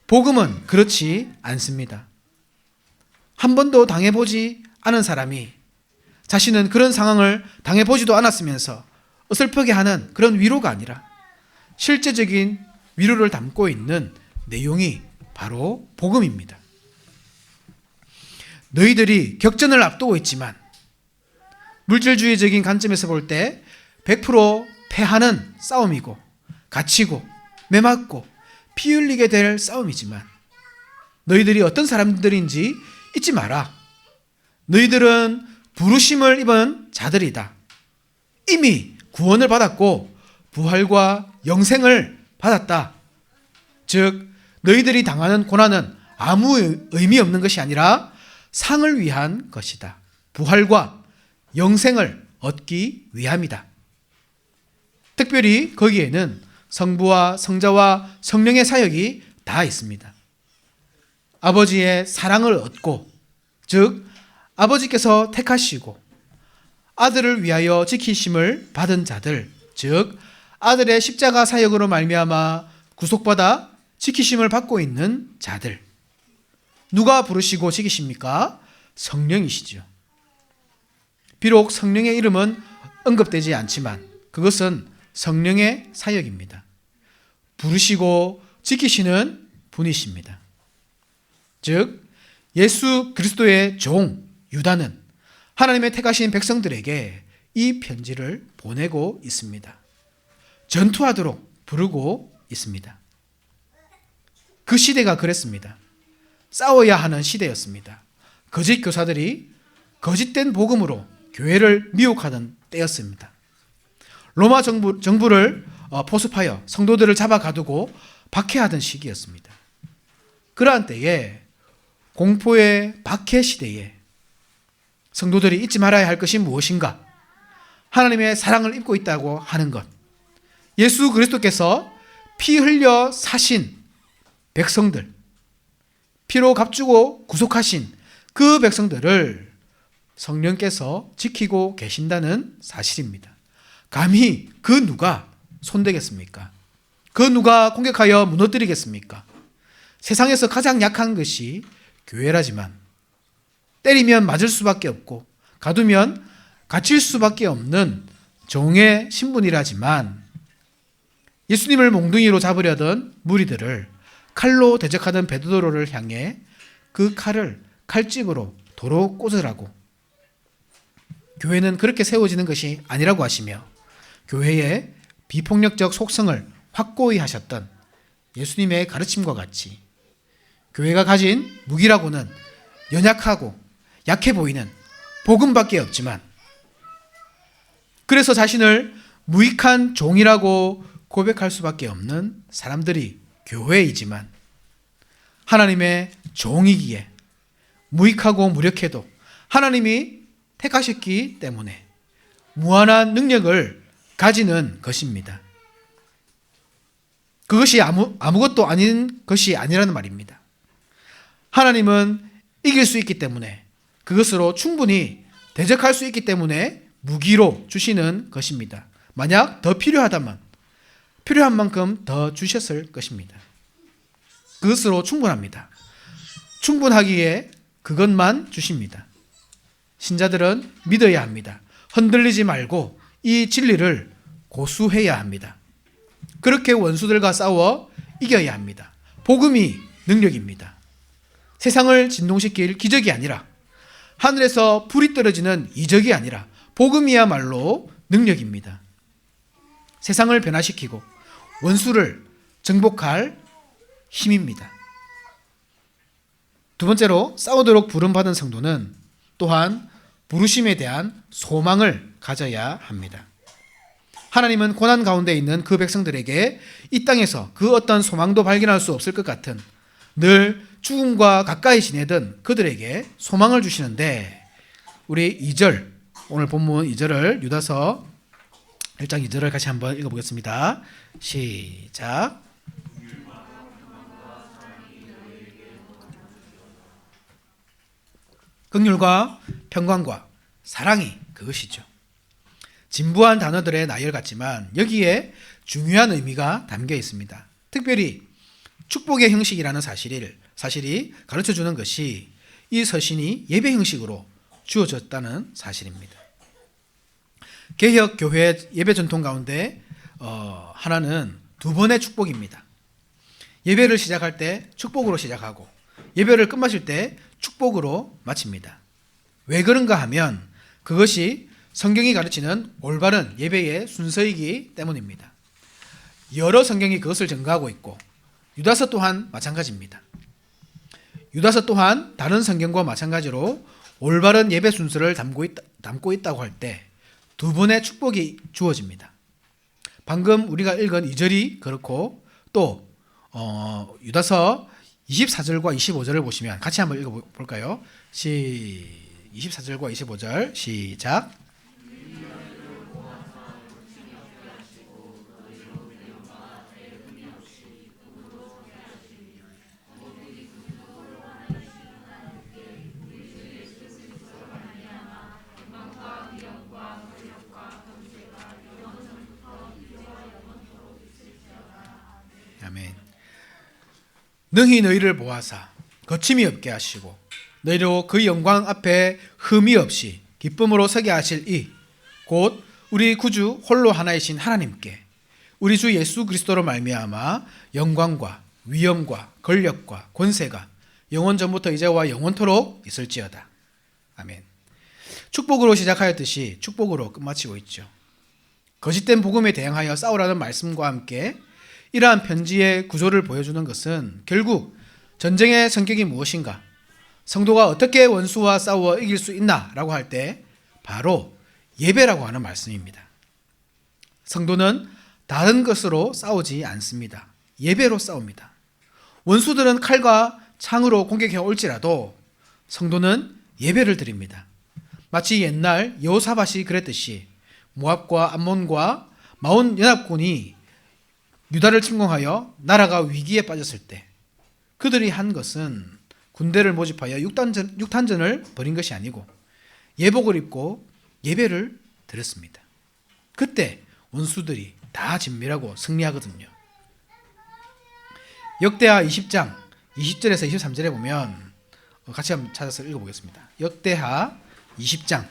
복음은 그렇지 않습니다. 한 번도 당해보지 않은 사람이 자신은 그런 상황을 당해보지도 않았으면서 어설프게 하는 그런 위로가 아니라 실제적인 위로를 담고 있는 내용이 바로 복음입니다. 너희들이 격전을 앞두고 있지만 물질주의적인 관점에서 볼 때 100% 패하는 싸움이고 갇히고 매맞고 피 흘리게 될 싸움이지만 너희들이 어떤 사람들인지 잊지 마라. 너희들은 부르심을 입은 자들이다. 이미 구원을 받았고 부활과 영생을 받았다. 즉 너희들이 당하는 고난은 아무 의미 없는 것이 아니라 상을 위한 것이다. 부활과 영생을 얻기 위함이다. 특별히 거기에는 성부와 성자와 성령의 사역이 다 있습니다. 아버지의 사랑을 얻고, 즉 아버지께서 택하시고 아들을 위하여 지키심을 받은 자들, 즉 아들의 십자가 사역으로 말미암아 구속받아 지키심을 받고 있는 자들. 누가 부르시고 지키십니까? 성령이시죠. 비록 성령의 이름은 언급되지 않지만 그것은 성령의 사역입니다. 부르시고 지키시는 분이십니다. 즉 예수 그리스도의 종 유다는 하나님의 택하신 백성들에게 이 편지를 보내고 있습니다. 전투하도록 부르고 있습니다. 그 시대가 그랬습니다. 싸워야 하는 시대였습니다. 거짓 교사들이 거짓된 복음으로 교회를 미혹하던 때였습니다. 로마 정부를 포섭하여 성도들을 잡아가두고 박해하던 시기였습니다. 그러한 때에 공포의 박해 시대에 성도들이 잊지 말아야 할 것이 무엇인가? 하나님의 사랑을 입고 있다고 하는 것. 예수 그리스도께서 피 흘려 사신 백성들, 피로 값주고 구속하신 그 백성들을 성령께서 지키고 계신다는 사실입니다. 감히 그 누가 손대겠습니까? 그 누가 공격하여 무너뜨리겠습니까? 세상에서 가장 약한 것이 교회라지만 때리면 맞을 수밖에 없고 가두면 갇힐 수밖에 없는 종의 신분이라지만 예수님을 몽둥이로 잡으려던 무리들을 칼로 대적하던 베드로를 향해 그 칼을 칼집으로 도로 꽂으라고 교회는 그렇게 세워지는 것이 아니라고 하시며 교회의 비폭력적 속성을 확고히 하셨던 예수님의 가르침과 같이 교회가 가진 무기라고는 연약하고 약해 보이는 복음밖에 없지만 그래서 자신을 무익한 종이라고 고백할 수밖에 없는 사람들이 교회이지만 하나님의 종이기에 무익하고 무력해도 하나님이 택하셨기 때문에 무한한 능력을 가지는 것입니다. 그것이 아무것도 아닌 것이 아니라는 말입니다. 하나님은 이길 수 있기 때문에 그것으로 충분히 대적할 수 있기 때문에 무기로 주시는 것입니다. 만약 더 필요하다면 필요한 만큼 더 주셨을 것입니다. 그것으로 충분합니다. 충분하기에 그것만 주십니다. 신자들은 믿어야 합니다. 흔들리지 말고 이 진리를 고수해야 합니다. 그렇게 원수들과 싸워 이겨야 합니다. 복음이 능력입니다. 세상을 진동시킬 기적이 아니라 하늘에서 불이 떨어지는 이적이 아니라 복음이야말로 능력입니다. 세상을 변화시키고 원수를 정복할 힘입니다. 두 번째로 싸우도록 부름받은 성도는 또한 부르심에 대한 소망을 가져야 합니다. 하나님은 고난 가운데 있는 그 백성들에게 이 땅에서 그 어떤 소망도 발견할 수 없을 것 같은 늘 죽음과 가까이 지내던 그들에게 소망을 주시는데 우리 2절 오늘 본문 2절을 유다서 1장 2절을 같이 한번 읽어보겠습니다. 시작. 긍휼과 평강과 사랑이 그것이죠. 진부한 단어들의 나열 같지만 여기에 중요한 의미가 담겨 있습니다. 특별히 축복의 형식이라는 사실이 가르쳐주는 것이 이 서신이 예배 형식으로 주어졌다는 사실입니다. 개혁 교회 예배 전통 가운데 하나는 두 번의 축복입니다. 예배를 시작할 때 축복으로 시작하고 예배를 끝마칠 때 축복으로 마칩니다. 왜 그런가 하면 그것이 성경이 가르치는 올바른 예배의 순서이기 때문입니다. 여러 성경이 그것을 증거하고 있고 유다서 또한 마찬가지입니다. 유다서 또한 다른 성경과 마찬가지로 올바른 예배 순서를 담고 있다고 할 때 두 번의 축복이 주어집니다. 방금 우리가 읽은 2절이 그렇고 또 유다서 24절과 25절을 보시면 같이 한번 읽어볼까요? 24절과 25절 시작. 아멘. 능히 너희를 보아사 거침이 없게 하시고 너희로 그 영광 앞에 흠이 없이 기쁨으로 서게 하실 이 곧 우리 구주 홀로 하나이신 하나님께 우리 주 예수 그리스도로 말미암아 영광과 위엄과 권력과 권세가 영원 전부터 이제와 영원토록 있을지어다. 아멘. 축복으로 시작하였듯이 축복으로 끝마치고 있죠. 거짓된 복음에 대항하여 싸우라는 말씀과 함께 이러한 편지의 구조를 보여주는 것은 결국 전쟁의 성격이 무엇인가, 성도가 어떻게 원수와 싸워 이길 수 있나라고 할 때 바로 예배라고 하는 말씀입니다. 성도는 다른 것으로 싸우지 않습니다. 예배로 싸웁니다. 원수들은 칼과 창으로 공격해 올지라도 성도는 예배를 드립니다. 마치 옛날 여호사밧이 그랬듯이 모압과 암몬과 마온 연합군이 유다를 침공하여 나라가 위기에 빠졌을 때 그들이 한 것은 군대를 모집하여 육탄전을 벌인 것이 아니고 예복을 입고 예배를 드렸습니다. 그때 원수들이 다 진멸하고 승리하거든요. 역대하 20장 20절에서 23절에 보면 같이 한번 찾아서 읽어보겠습니다. 역대하 20장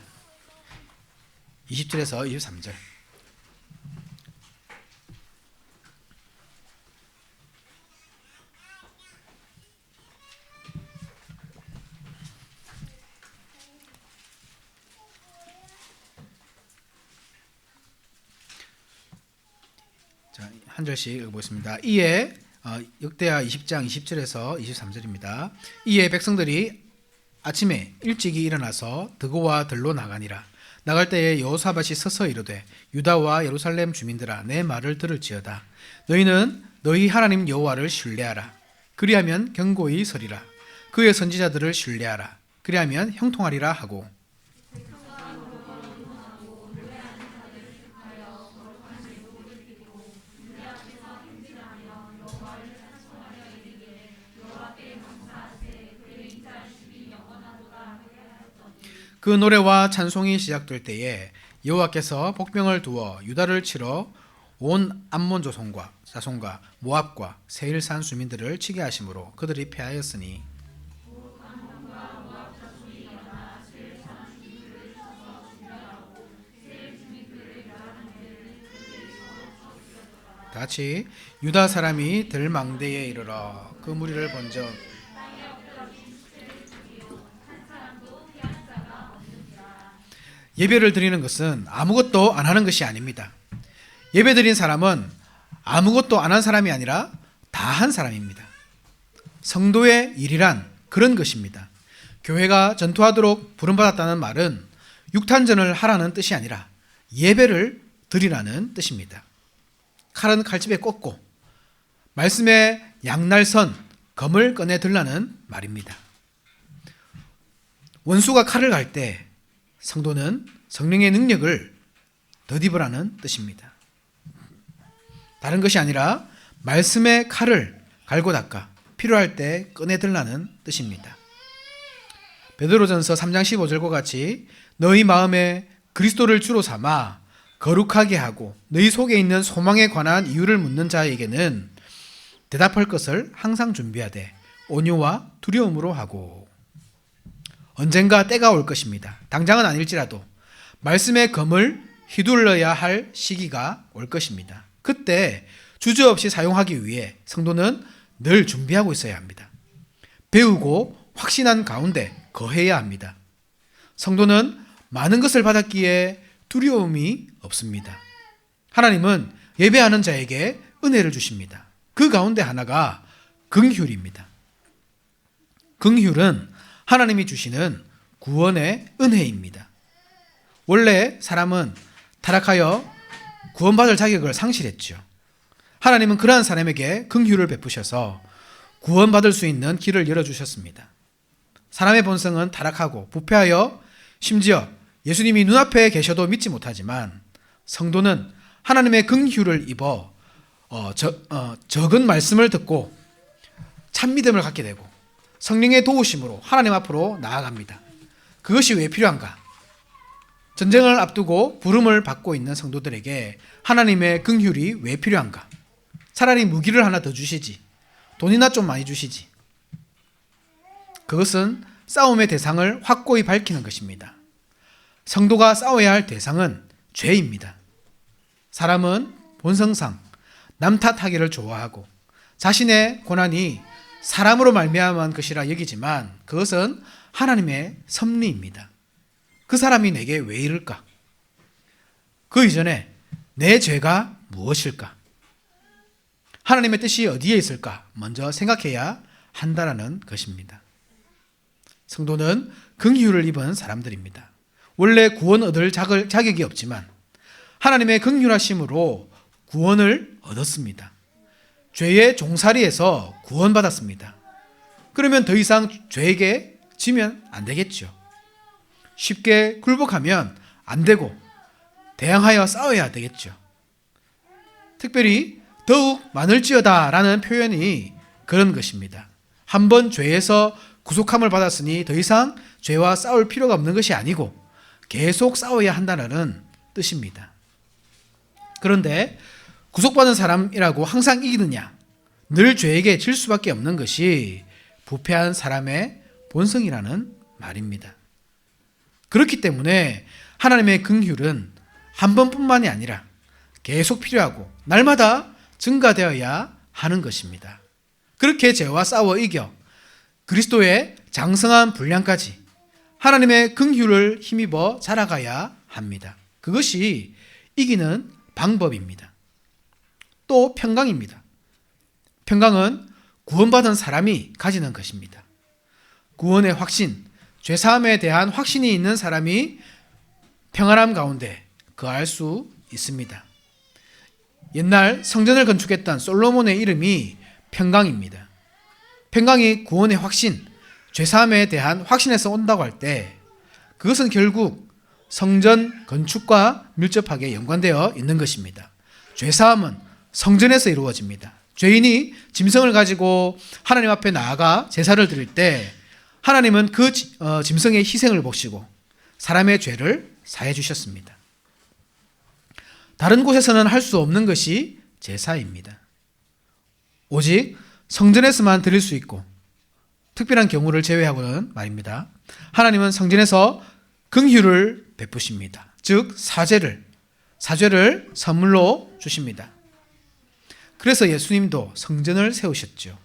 20절에서 23절. 자, 한 절씩 읽어보겠습니다. 이에 역대하 20장 20절에서 23절입니다. 이에 백성들이 아침에 일찍이 일어나서 드고와 들로 나가니라. 나갈 때에 여호사밧이 서서 이르되 유다와 예루살렘 주민들아 내 말을 들을지어다. 너희는 너희 하나님 여호와를 신뢰하라. 그리하면 견고히 서리라. 그의 선지자들을 신뢰하라. 그리하면 형통하리라 하고, 그 노래와 찬송이 시작될 때에 여호와께서 복병을 두어 유다를 치러 온 암몬 자손과 모압과 세일산 주민들을 치게 하심으로 그들이 패하였으니, 다같이 유다 사람이 들망대에 이르러 그 무리를 번져 예배를 드리는 것은 아무것도 안 하는 것이 아닙니다. 예배 드린 사람은 아무것도 안 한 사람이 아니라 다 한 사람입니다. 성도의 일이란 그런 것입니다. 교회가 전투하도록 부름받았다는 말은 육탄전을 하라는 뜻이 아니라 예배를 드리라는 뜻입니다. 칼은 칼집에 꽂고 말씀에 양날선 검을 꺼내 들라는 말입니다. 원수가 칼을 갈 때 성도는 성령의 능력을 덧입으라는 뜻입니다. 다른 것이 아니라 말씀의 칼을 갈고 닦아 필요할 때 꺼내들라는 뜻입니다. 베드로전서 3장 15절과 같이 너희 마음에 그리스도를 주로 삼아 거룩하게 하고 너희 속에 있는 소망에 관한 이유를 묻는 자에게는 대답할 것을 항상 준비하되 온유와 두려움으로 하고, 언젠가 때가 올 것입니다. 당장은 아닐지라도 말씀의 검을 휘둘러야 할 시기가 올 것입니다. 그때 주저없이 사용하기 위해 성도는 늘 준비하고 있어야 합니다. 배우고 확신한 가운데 거해야 합니다. 성도는 많은 것을 받았기에 두려움이 없습니다. 하나님은 예배하는 자에게 은혜를 주십니다. 그 가운데 하나가 긍휼입니다. 긍휼은 하나님이 주시는 구원의 은혜입니다. 원래 사람은 타락하여 구원받을 자격을 상실했죠. 하나님은 그러한 사람에게 긍휼을 베푸셔서 구원받을 수 있는 길을 열어주셨습니다. 사람의 본성은 타락하고 부패하여 심지어 예수님이 눈앞에 계셔도 믿지 못하지만 성도는 하나님의 긍휼을 입어 적은 말씀을 듣고 참 믿음을 갖게 되고 성령의 도우심으로 하나님 앞으로 나아갑니다. 그것이 왜 필요한가? 전쟁을 앞두고 부름을 받고 있는 성도들에게 하나님의 긍휼이 왜 필요한가? 차라리 무기를 하나 더 주시지, 돈이나 좀 많이 주시지. 그것은 싸움의 대상을 확고히 밝히는 것입니다. 성도가 싸워야 할 대상은 죄입니다. 사람은 본성상 남 탓하기를 좋아하고 자신의 고난이 사람으로 말미암은 것이라 여기지만 그것은 하나님의 섭리입니다. 그 사람이 내게 왜 이럴까? 그 이전에 내 죄가 무엇일까? 하나님의 뜻이 어디에 있을까? 먼저 생각해야 한다라는 것입니다. 성도는 긍휼을 입은 사람들입니다. 원래 구원 얻을 자격이 없지만 하나님의 긍휼하심으로 구원을 얻었습니다. 죄의 종살이에서 구원받았습니다. 그러면 더 이상 죄에게 지면 안 되겠죠. 쉽게 굴복하면 안 되고 대항하여 싸워야 되겠죠. 특별히 더욱 많을지어다 라는 표현이 그런 것입니다. 한번 죄에서 구속함을 받았으니 더 이상 죄와 싸울 필요가 없는 것이 아니고 계속 싸워야 한다는 뜻입니다. 그런데 구속받은 사람이라고 항상 이기느냐? 늘 죄에게 질 수밖에 없는 것이 부패한 사람의 본성이라는 말입니다. 그렇기 때문에 하나님의 긍휼은 한 번뿐만이 아니라 계속 필요하고 날마다 증가되어야 하는 것입니다. 그렇게 죄와 싸워 이겨 그리스도의 장성한 분량까지 하나님의 긍휼을 힘입어 자라가야 합니다. 그것이 이기는 방법입니다. 또 평강입니다. 평강은 구원받은 사람이 가지는 것입니다. 구원의 확신, 죄사함에 대한 확신이 있는 사람이 평안함 가운데 거할 수 있습니다. 옛날 성전을 건축했던 솔로몬의 이름이 평강입니다. 평강이 구원의 확신, 죄사함에 대한 확신에서 온다고 할 때 그것은 결국 성전 건축과 밀접하게 연관되어 있는 것입니다. 죄사함은 성전에서 이루어집니다. 죄인이 짐승을 가지고 하나님 앞에 나아가 제사를 드릴 때 하나님은 그 짐승의 희생을 보시고 사람의 죄를 사해 주셨습니다. 다른 곳에서는 할 수 없는 것이 제사입니다. 오직 성전에서만 드릴 수 있고 특별한 경우를 제외하고는 말입니다. 하나님은 성전에서 긍휼을 베푸십니다. 즉 사죄를 선물로 주십니다. 그래서 예수님도 성전을 세우셨죠.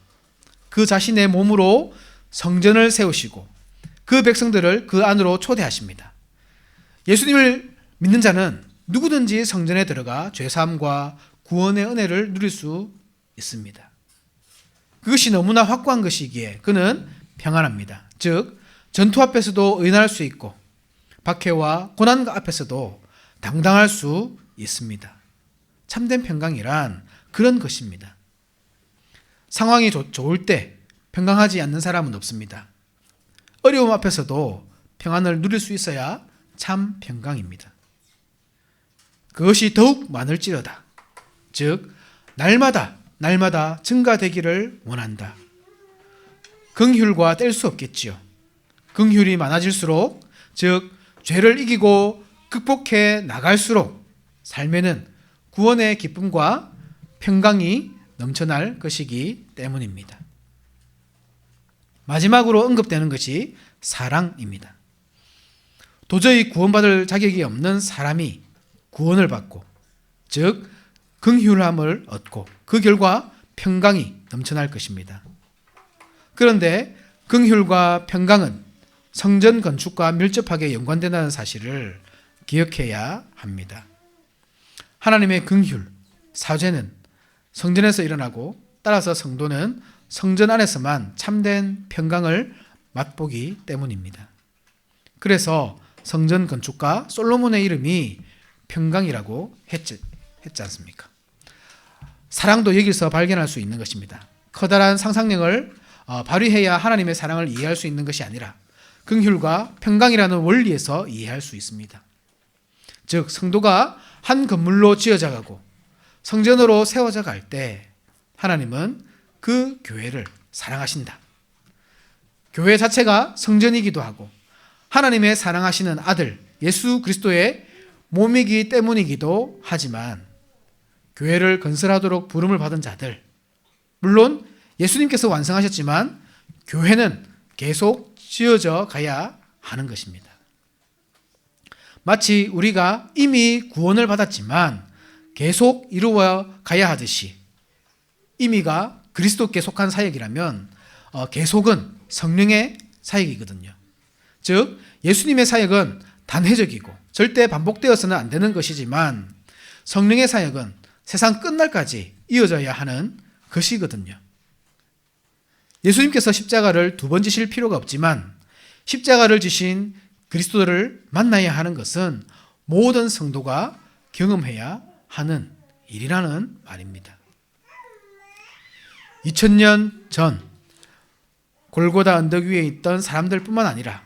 그 자신의 몸으로 성전을 세우시고 그 백성들을 그 안으로 초대하십니다. 예수님을 믿는 자는 누구든지 성전에 들어가 죄사함과 구원의 은혜를 누릴 수 있습니다. 그것이 너무나 확고한 것이기에 그는 평안합니다. 즉 전투 앞에서도 의인할 수 있고 박해와 고난 앞에서도 당당할 수 있습니다. 참된 평강이란 그런 것입니다. 상황이 좋을 때 평강하지 않는 사람은 없습니다. 어려움 앞에서도 평안을 누릴 수 있어야 참 평강입니다. 그것이 더욱 많을지어다. 즉 날마다 증가되기를 원한다. 긍휼과 뗄 수 없겠지요. 긍휼이 많아질수록 즉 죄를 이기고 극복해 나갈수록 삶에는 구원의 기쁨과 평강이 넘쳐날 것이기 때문입니다. 마지막으로 언급되는 것이 사랑입니다. 도저히 구원받을 자격이 없는 사람이 구원을 받고 즉 긍휼함을 얻고 그 결과 평강이 넘쳐날 것입니다. 그런데 긍휼과 평강은 성전 건축과 밀접하게 연관된다는 사실을 기억해야 합니다. 하나님의 긍휼, 사죄는 성전에서 일어나고 따라서 성도는 성전 안에서만 참된 평강을 맛보기 때문입니다. 그래서 성전 건축가 솔로몬의 이름이 평강이라고 했지 않습니까? 사랑도 여기서 발견할 수 있는 것입니다. 커다란 상상력을 발휘해야 하나님의 사랑을 이해할 수 있는 것이 아니라 긍휼과 평강이라는 원리에서 이해할 수 있습니다. 즉 성도가 한 건물로 지어져 가고 성전으로 세워져 갈 때 하나님은 그 교회를 사랑하신다. 교회 자체가 성전이기도 하고 하나님의 사랑하시는 아들 예수 그리스도의 몸이기 때문이기도 하지만 교회를 건설하도록 부름을 받은 자들, 물론 예수님께서 완성하셨지만 교회는 계속 지어져 가야 하는 것입니다. 마치 우리가 이미 구원을 받았지만 계속 이루어 가야 하듯이 임의가 그리스도께 속한 사역이라면 계속은 성령의 사역이거든요. 즉 예수님의 사역은 단회적이고 절대 반복되어서는 안 되는 것이지만 성령의 사역은 세상 끝날까지 이어져야 하는 것이거든요. 예수님께서 십자가를 2번 지실 필요가 없지만 십자가를 지신 그리스도를 만나야 하는 것은 모든 성도가 경험해야 하는 일이라는 말입니다. 2000년 전 골고다 언덕 위에 있던 사람들뿐만 아니라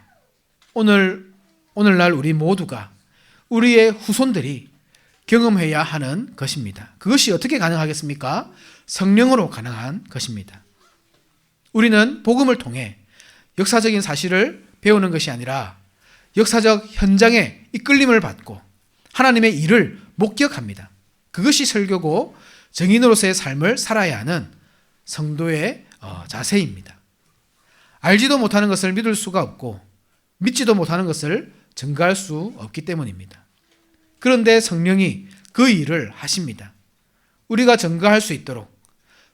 오늘날 우리 모두가 우리의 후손들이 경험해야 하는 것입니다. 그것이 어떻게 가능하겠습니까? 성령으로 가능한 것입니다. 우리는 복음을 통해 역사적인 사실을 배우는 것이 아니라 역사적 현장에 이끌림을 받고 하나님의 일을 목격합니다. 그것이 설교고 증인으로서의 삶을 살아야 하는 성도의 자세입니다. 알지도 못하는 것을 믿을 수가 없고 믿지도 못하는 것을 증거할 수 없기 때문입니다. 그런데 성령이 그 일을 하십니다. 우리가 증거할 수 있도록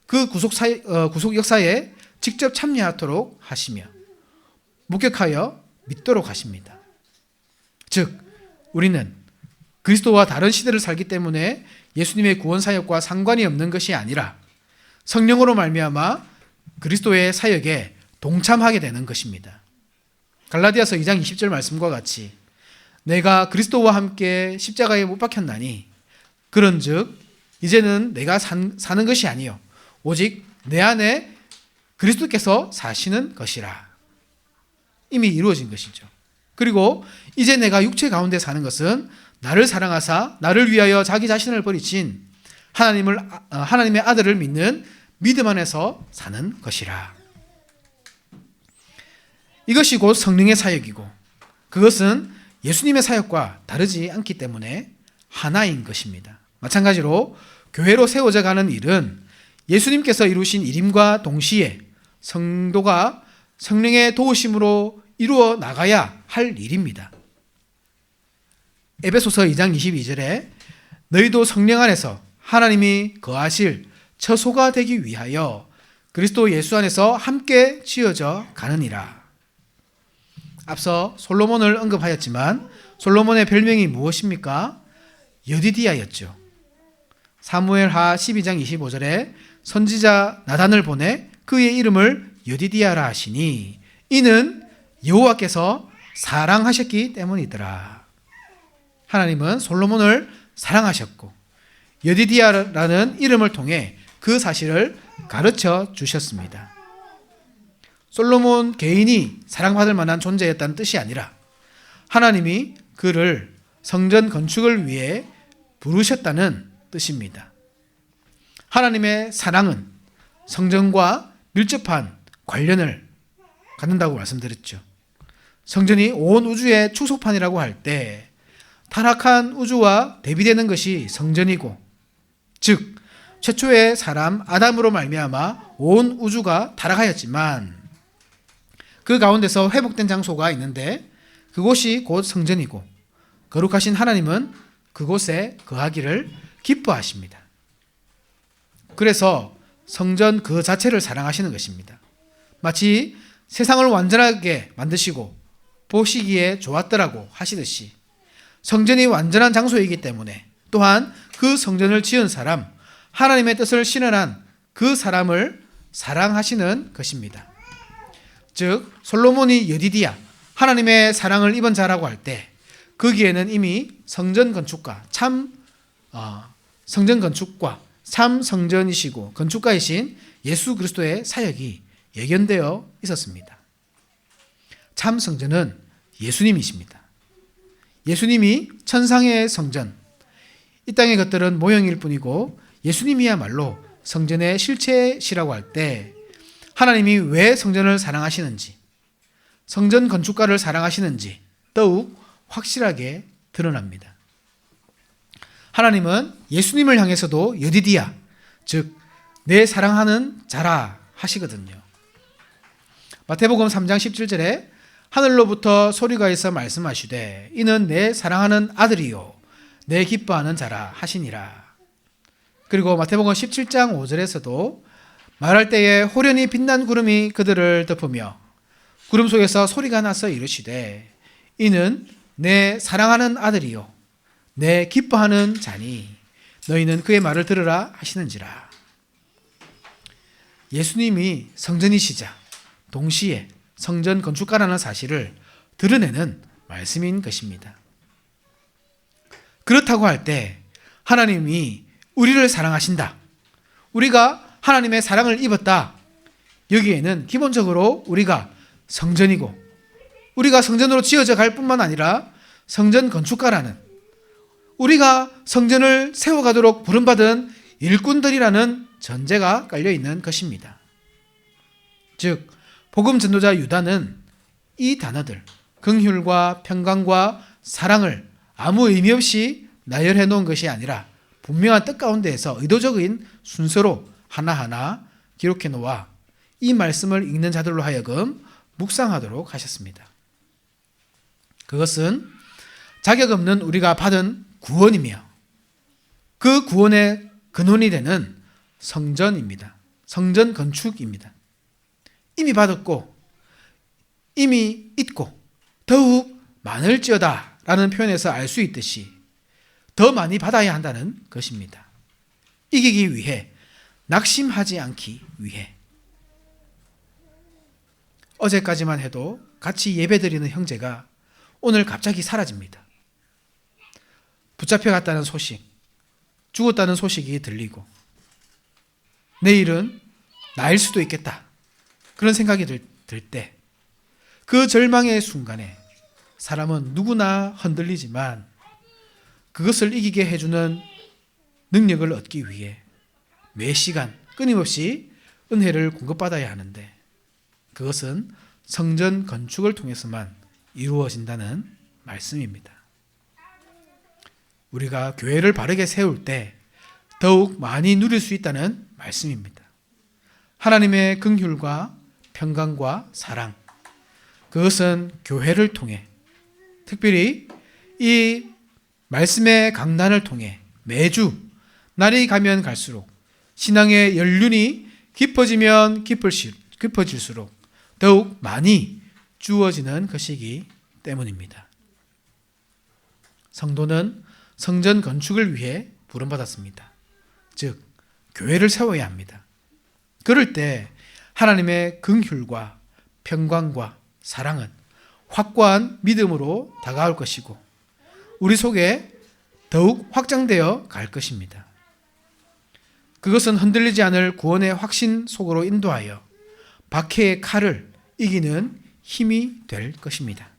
그 구속 역사에 직접 참여하도록 하시며 목격하여 믿도록 하십니다. 즉 우리는 그리스도와 다른 시대를 살기 때문에 예수님의 구원 사역과 상관이 없는 것이 아니라 성령으로 말미암아 그리스도의 사역에 동참하게 되는 것입니다. 갈라디아서 2장 20절 말씀과 같이 내가 그리스도와 함께 십자가에 못 박혔나니 그런즉 이제는 내가 사는 것이 아니요 오직 내 안에 그리스도께서 사시는 것이라. 이미 이루어진 것이죠. 그리고 이제 내가 육체 가운데 사는 것은 나를 사랑하사 나를 위하여 자기 자신을 버리신 하나님의 아들을 믿는 믿음 안에서 사는 것이라. 이것이 곧 성령의 사역이고 그것은 예수님의 사역과 다르지 않기 때문에 하나인 것입니다. 마찬가지로 교회로 세워져 가는 일은 예수님께서 이루신 일임과 동시에 성도가 성령의 도우심으로 이루어 나가야 할 일입니다. 에베소서 2장 22절에 너희도 성령 안에서 하나님이 거하실 처소가 되기 위하여 그리스도 예수 안에서 함께 지어져 가느니라. 앞서 솔로몬을 언급하였지만 솔로몬의 별명이 무엇입니까? 여디디아였죠. 사무엘하 12장 25절에 선지자 나단을 보내 그의 이름을 여디디아라 하시니 이는 여호와께서 사랑하셨기 때문이더라. 하나님은 솔로몬을 사랑하셨고 여디디아라는 이름을 통해 그 사실을 가르쳐 주셨습니다. 솔로몬 개인이 사랑받을 만한 존재였다는 뜻이 아니라 하나님이 그를 성전 건축을 위해 부르셨다는 뜻입니다. 하나님의 사랑은 성전과 밀접한 관련을 갖는다고 말씀드렸죠. 성전이 온 우주의 축소판이라고 할 때 타락한 우주와 대비되는 것이 성전이고 즉 최초의 사람 아담으로 말미암아 온 우주가 타락하였지만 그 가운데서 회복된 장소가 있는데 그곳이 곧 성전이고 거룩하신 하나님은 그곳에 거하기를 기뻐하십니다. 그래서 성전 그 자체를 사랑하시는 것입니다. 마치 세상을 완전하게 만드시고 보시기에 좋았더라고 하시듯이 성전이 완전한 장소이기 때문에 또한 그 성전을 지은 사람, 하나님의 뜻을 실현한 그 사람을 사랑하시는 것입니다. 즉 솔로몬이 여디디아, 하나님의 사랑을 입은 자라고 할 때 거기에는 이미 성전 건축과 참 성전이시고 건축가이신 예수 그리스도의 사역이 예견되어 있었습니다. 참 성전은 예수님이십니다. 예수님이 천상의 성전, 이 땅의 것들은 모형일 뿐이고 예수님이야말로 성전의 실체시라고 할 때 하나님이 왜 성전을 사랑하시는지, 성전 건축가를 사랑하시는지 더욱 확실하게 드러납니다. 하나님은 예수님을 향해서도 여디디아, 즉 내 사랑하는 자라 하시거든요. 마태복음 3장 17절에 하늘로부터 소리가 있어 말씀하시되 이는 내 사랑하는 아들이요 내 기뻐하는 자라 하시니라. 그리고 마태복음 17장 5절에서도 말할 때에 호련히 빛난 구름이 그들을 덮으며 구름 속에서 소리가 나서 이르시되 이는 내 사랑하는 아들이요 내 기뻐하는 자니 너희는 그의 말을 들으라 하시는지라. 예수님이 성전이시자 동시에 성전 건축가라는 사실을 드러내는 말씀인 것입니다. 그렇다고 할 때 하나님이 우리를 사랑하신다, 우리가 하나님의 사랑을 입었다, 여기에는 기본적으로 우리가 성전이고 우리가 성전으로 지어져 갈 뿐만 아니라 성전 건축가라는, 우리가 성전을 세워가도록 부름받은 일꾼들이라는 전제가 깔려있는 것입니다. 즉 복음 전도자 유다는 이 단어들 긍휼과 평강과 사랑을 아무 의미 없이 나열해 놓은 것이 아니라 분명한 뜻 가운데에서 의도적인 순서로 하나하나 기록해 놓아 이 말씀을 읽는 자들로 하여금 묵상하도록 하셨습니다. 그것은 자격 없는 우리가 받은 구원이며 그 구원의 근원이 되는 성전입니다. 성전 건축입니다. 이미 받았고 이미 있고 더욱 많을지어다 라는 표현에서 알 수 있듯이 더 많이 받아야 한다는 것입니다. 이기기 위해, 낙심하지 않기 위해. 어제까지만 해도 같이 예배드리는 형제가 오늘 갑자기 사라집니다. 붙잡혀갔다는 소식, 죽었다는 소식이 들리고 내일은 나일 수도 있겠다, 그런 생각이 들 때 그 절망의 순간에 사람은 누구나 흔들리지만 그것을 이기게 해주는 능력을 얻기 위해 매 시간 끊임없이 은혜를 공급받아야 하는데 그것은 성전 건축을 통해서만 이루어진다는 말씀입니다. 우리가 교회를 바르게 세울 때 더욱 많이 누릴 수 있다는 말씀입니다. 하나님의 긍휼과 평강과 사랑, 그것은 교회를 통해, 특별히 이 말씀의 강단을 통해 매주 날이 가면 갈수록 신앙의 연륜이 깊어지면 깊어질수록 더욱 많이 주어지는 것이기 때문입니다. 성도는 성전 건축을 위해 부름받았습니다. 즉 교회를 세워야 합니다. 그럴 때 하나님의 긍휼과 평강과 사랑은 확고한 믿음으로 다가올 것이고 우리 속에 더욱 확장되어 갈 것입니다. 그것은 흔들리지 않을 구원의 확신 속으로 인도하여 박해의 칼을 이기는 힘이 될 것입니다.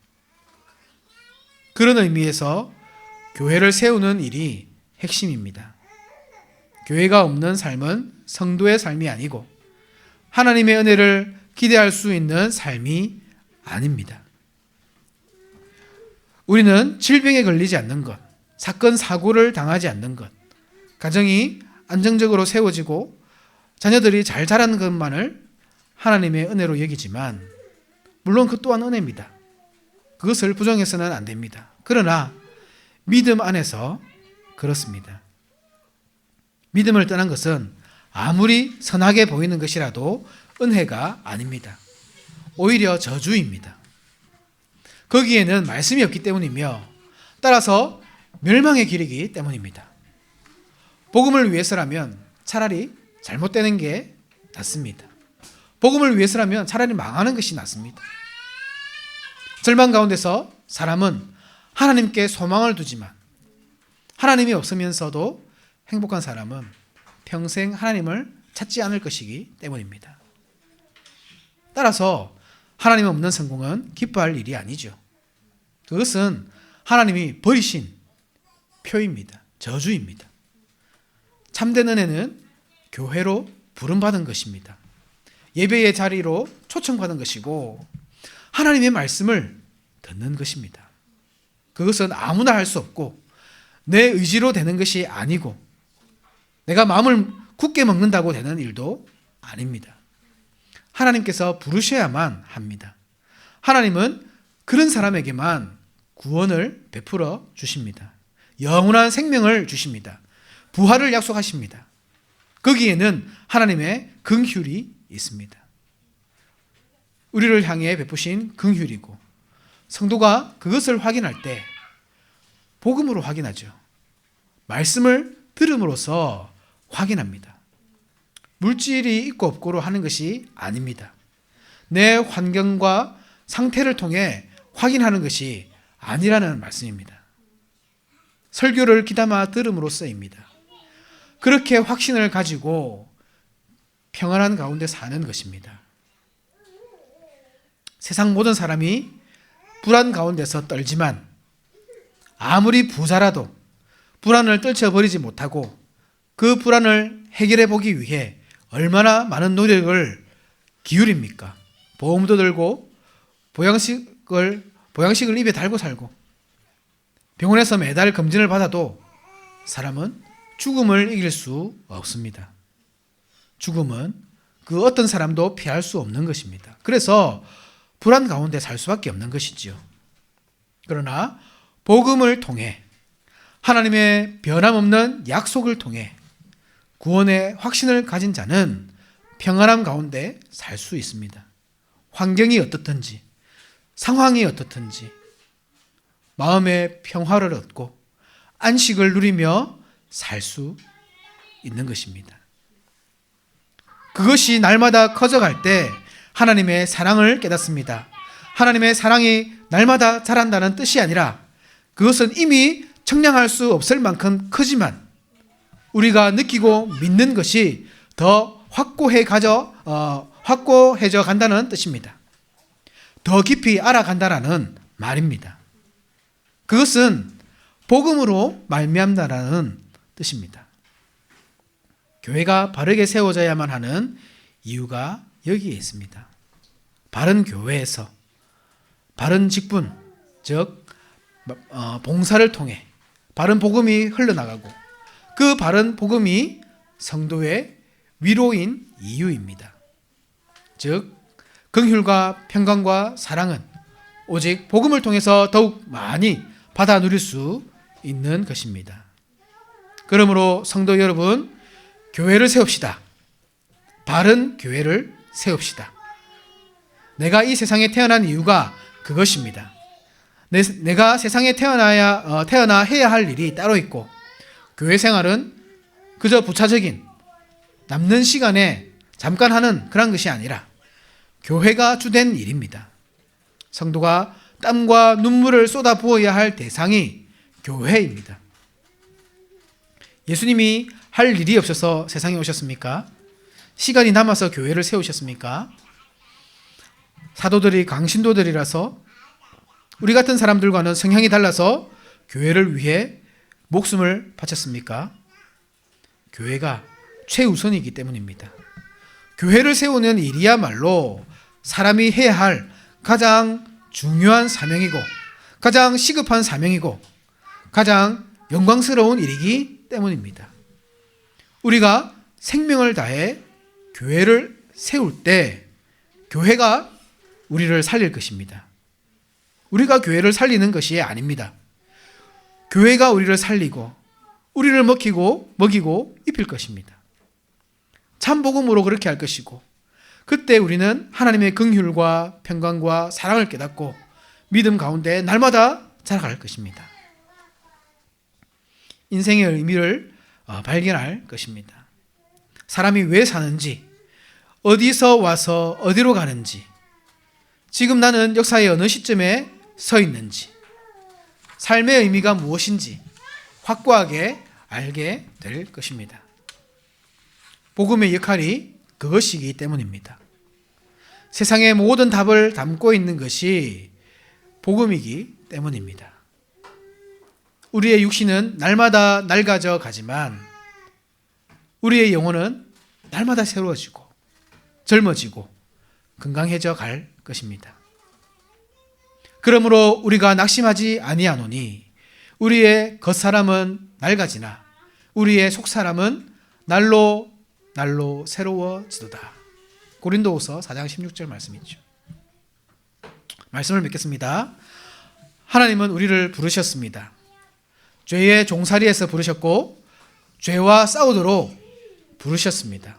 그런 의미에서 교회를 세우는 일이 핵심입니다. 교회가 없는 삶은 성도의 삶이 아니고 하나님의 은혜를 기대할 수 있는 삶이 아닙니다. 우리는 질병에 걸리지 않는 것, 사건 사고를 당하지 않는 것, 가정이 안정적으로 세워지고 자녀들이 잘 자라는 것만을 하나님의 은혜로 여기지만 물론 그 또한 은혜입니다. 그것을 부정해서는 안 됩니다. 그러나 믿음 안에서 그렇습니다. 믿음을 떠난 것은 아무리 선하게 보이는 것이라도 은혜가 아닙니다. 오히려 저주입니다. 거기에는 말씀이 없기 때문이며 따라서 멸망의 길이기 때문입니다. 복음을 위해서라면 차라리 잘못되는 게 낫습니다. 복음을 위해서라면 차라리 망하는 것이 낫습니다. 절망 가운데서 사람은 하나님께 소망을 두지만 하나님이 없으면서도 행복한 사람은 평생 하나님을 찾지 않을 것이기 때문입니다. 따라서 하나님 없는 성공은 기뻐할 일이 아니죠. 그것은 하나님이 버리신 표입니다. 저주입니다. 참된 은혜는 교회로 부름받은 것입니다. 예배의 자리로 초청받은 것이고 하나님의 말씀을 듣는 것입니다. 그것은 아무나 할 수 없고 내 의지로 되는 것이 아니고 내가 마음을 굳게 먹는다고 되는 일도 아닙니다. 하나님께서 부르셔야만 합니다. 하나님은 그런 사람에게만 구원을 베풀어 주십니다. 영원한 생명을 주십니다. 부활을 약속하십니다. 거기에는 하나님의 긍휼이 있습니다. 우리를 향해 베푸신 긍휼이고, 성도가 그것을 확인할 때 복음으로 확인하죠. 말씀을 들음으로써 확인합니다. 물질이 있고 없고로 하는 것이 아닙니다. 내 환경과 상태를 통해 확인하는 것이 아니라는 말씀입니다. 설교를 귀담아 들음으로써입니다. 그렇게 확신을 가지고 평안한 가운데 사는 것입니다. 세상 모든 사람이 불안 가운데서 떨지만 아무리 부자라도 불안을 떨쳐버리지 못하고 그 불안을 해결해 보기 위해 얼마나 많은 노력을 기울입니까? 보험도 들고 보양식을 입에 달고 살고 병원에서 매달 검진을 받아도 사람은 죽음을 이길 수 없습니다. 죽음은 그 어떤 사람도 피할 수 없는 것입니다. 그래서 불안 가운데 살 수밖에 없는 것이지요. 그러나 복음을 통해 하나님의 변함없는 약속을 통해 구원의 확신을 가진 자는 평안함 가운데 살 수 있습니다. 환경이 어떻든지 상황이 어떻든지 마음의 평화를 얻고 안식을 누리며 살 수 있는 것입니다. 그것이 날마다 커져갈 때 하나님의 사랑을 깨닫습니다. 하나님의 사랑이 날마다 자란다는 뜻이 아니라 그것은 이미 청량할 수 없을 만큼 크지만 우리가 느끼고 믿는 것이 더 확고해져 간다는 뜻입니다. 더 깊이 알아간다라는 말입니다. 그것은 복음으로 말미암다라는 뜻입니다. 교회가 바르게 세워져야만 하는 이유가 여기에 있습니다. 바른 교회에서 바른 직분, 즉 봉사를 통해 바른 복음이 흘러나가고 그 바른 복음이 성도의 위로인 이유입니다. 즉 긍휼과 평강과 사랑은 오직 복음을 통해서 더욱 많이 받아 누릴 수 있는 것입니다. 그러므로 성도 여러분, 교회를 세웁시다. 바른 교회를 세웁시다. 내가 이 세상에 태어난 이유가 그것입니다. 내가 세상에 태어나 해야 할 일이 따로 있고 교회 생활은 그저 부차적인 남는 시간에 잠깐 하는 그런 것이 아니라 교회가 주된 일입니다. 성도가 땀과 눈물을 쏟아 부어야 할 대상이 교회입니다. 예수님이 할 일이 없어서 세상에 오셨습니까? 시간이 남아서 교회를 세우셨습니까? 사도들이 강신도들이라서 우리 같은 사람들과는 성향이 달라서 교회를 위해 목숨을 바쳤습니까? 교회가 최우선이기 때문입니다. 교회를 세우는 일이야말로 사람이 해야 할 가장 중요한 사명이고 가장 시급한 사명이고 가장 영광스러운 일이기 때문입니다. 우리가 생명을 다해 교회를 세울 때 교회가 우리를 살릴 것입니다. 우리가 교회를 살리는 것이 아닙니다. 교회가 우리를 살리고 우리를 먹이고 입힐 것입니다. 참 복음으로 그렇게 할 것이고 그때 우리는 하나님의 긍휼과 평강과 사랑을 깨닫고 믿음 가운데 날마다 자라갈 것입니다. 인생의 의미를 발견할 것입니다. 사람이 왜 사는지, 어디서 와서 어디로 가는지, 지금 나는 역사의 어느 시점에 서 있는지, 삶의 의미가 무엇인지 확고하게 알게 될 것입니다. 복음의 역할이 그것이기 때문입니다. 세상의 모든 답을 담고 있는 것이 복음이기 때문입니다. 우리의 육신은 날마다 낡아져 가지만 우리의 영혼은 날마다 새로워지고 젊어지고 건강해져 갈 것입니다. 그러므로 우리가 낙심하지 아니하노니 우리의 겉사람은 낡아지나 우리의 속사람은 날로 새로워지도다. 고린도후서 4장 16절 말씀이죠. 말씀을 맺겠습니다. 하나님은 우리를 부르셨습니다. 죄의 종살이에서 부르셨고 죄와 싸우도록 부르셨습니다.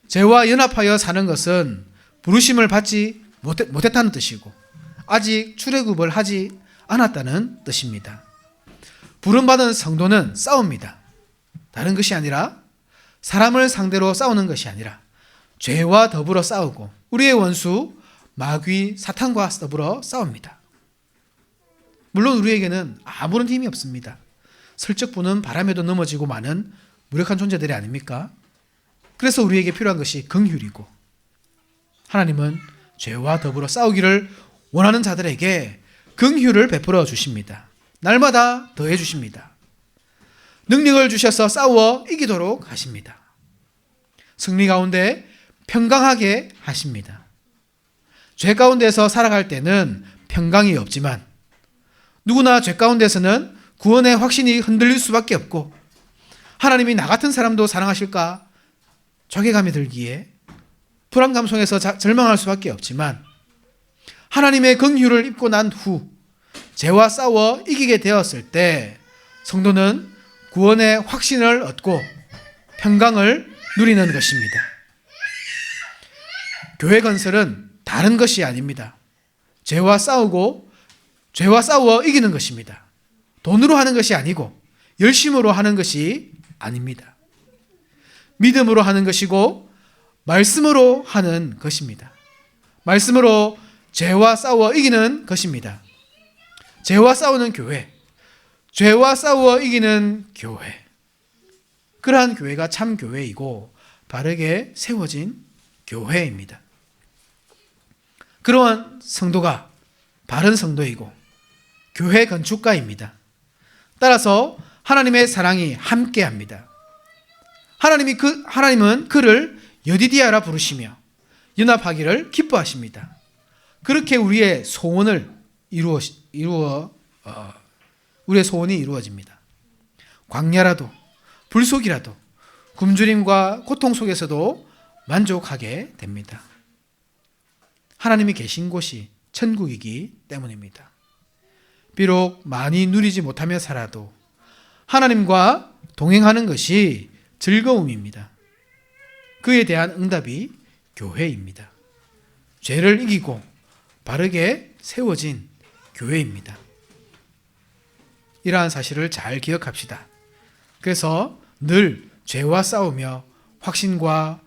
죄와 연합하여 사는 것은 부르심을 받지 못했다는 뜻이고 아직 출애굽을 하지 않았다는 뜻입니다. 부름받은 성도는 싸웁니다. 다른 것이 아니라 사람을 상대로 싸우는 것이 아니라 죄와 더불어 싸우고 우리의 원수 마귀 사탄과 더불어 싸웁니다. 물론 우리에게는 아무런 힘이 없습니다. 슬쩍 부는 바람에도 넘어지고 마는 무력한 존재들이 아닙니까? 그래서 우리에게 필요한 것이 긍휼이고 하나님은 죄와 더불어 싸우기를 원하는 자들에게 긍휼을 베풀어 주십니다. 날마다 더해 주십니다. 능력을 주셔서 싸워 이기도록 하십니다. 승리 가운데 평강하게 하십니다. 죄 가운데서 살아갈 때는 평강이 없지만 누구나 죄 가운데서는 구원의 확신이 흔들릴 수밖에 없고 하나님이 나 같은 사람도 사랑하실까 자괴감이 들기에 불안감 속에서 절망할 수밖에 없지만 하나님의 긍휼을 입고 난 후 죄와 싸워 이기게 되었을 때 성도는 구원의 확신을 얻고 평강을 누리는 것입니다. 교회 건설은 다른 것이 아닙니다. 죄와 싸워 이기는 것입니다. 돈으로 하는 것이 아니고 열심으로 하는 것이 아닙니다. 믿음으로 하는 것이고 말씀으로 하는 것입니다. 말씀으로 죄와 싸워 이기는 것입니다. 죄와 싸우는 교회, 죄와 싸워 이기는 교회. 그러한 교회가 참 교회이고 바르게 세워진 교회입니다. 그러한 성도가 바른 성도이고 교회 건축가입니다. 따라서 하나님의 사랑이 함께합니다. 하나님은 그를 여디디아라 부르시며 연합하기를 기뻐하십니다. 그렇게 우리의 소원이 이루어집니다. 광야라도 불속이라도 굶주림과 고통 속에서도 만족하게 됩니다. 하나님이 계신 곳이 천국이기 때문입니다. 비록 많이 누리지 못하며 살아도 하나님과 동행하는 것이 즐거움입니다. 그에 대한 응답이 교회입니다. 죄를 이기고 바르게 세워진 교회입니다. 이러한 사실을 잘 기억합시다. 그래서 늘 죄와 싸우며 확신과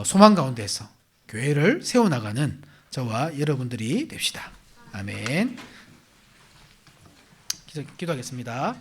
소망 가운데서 교회를 세워나가는 저와 여러분들이 됩시다. 아멘. 기도하겠습니다.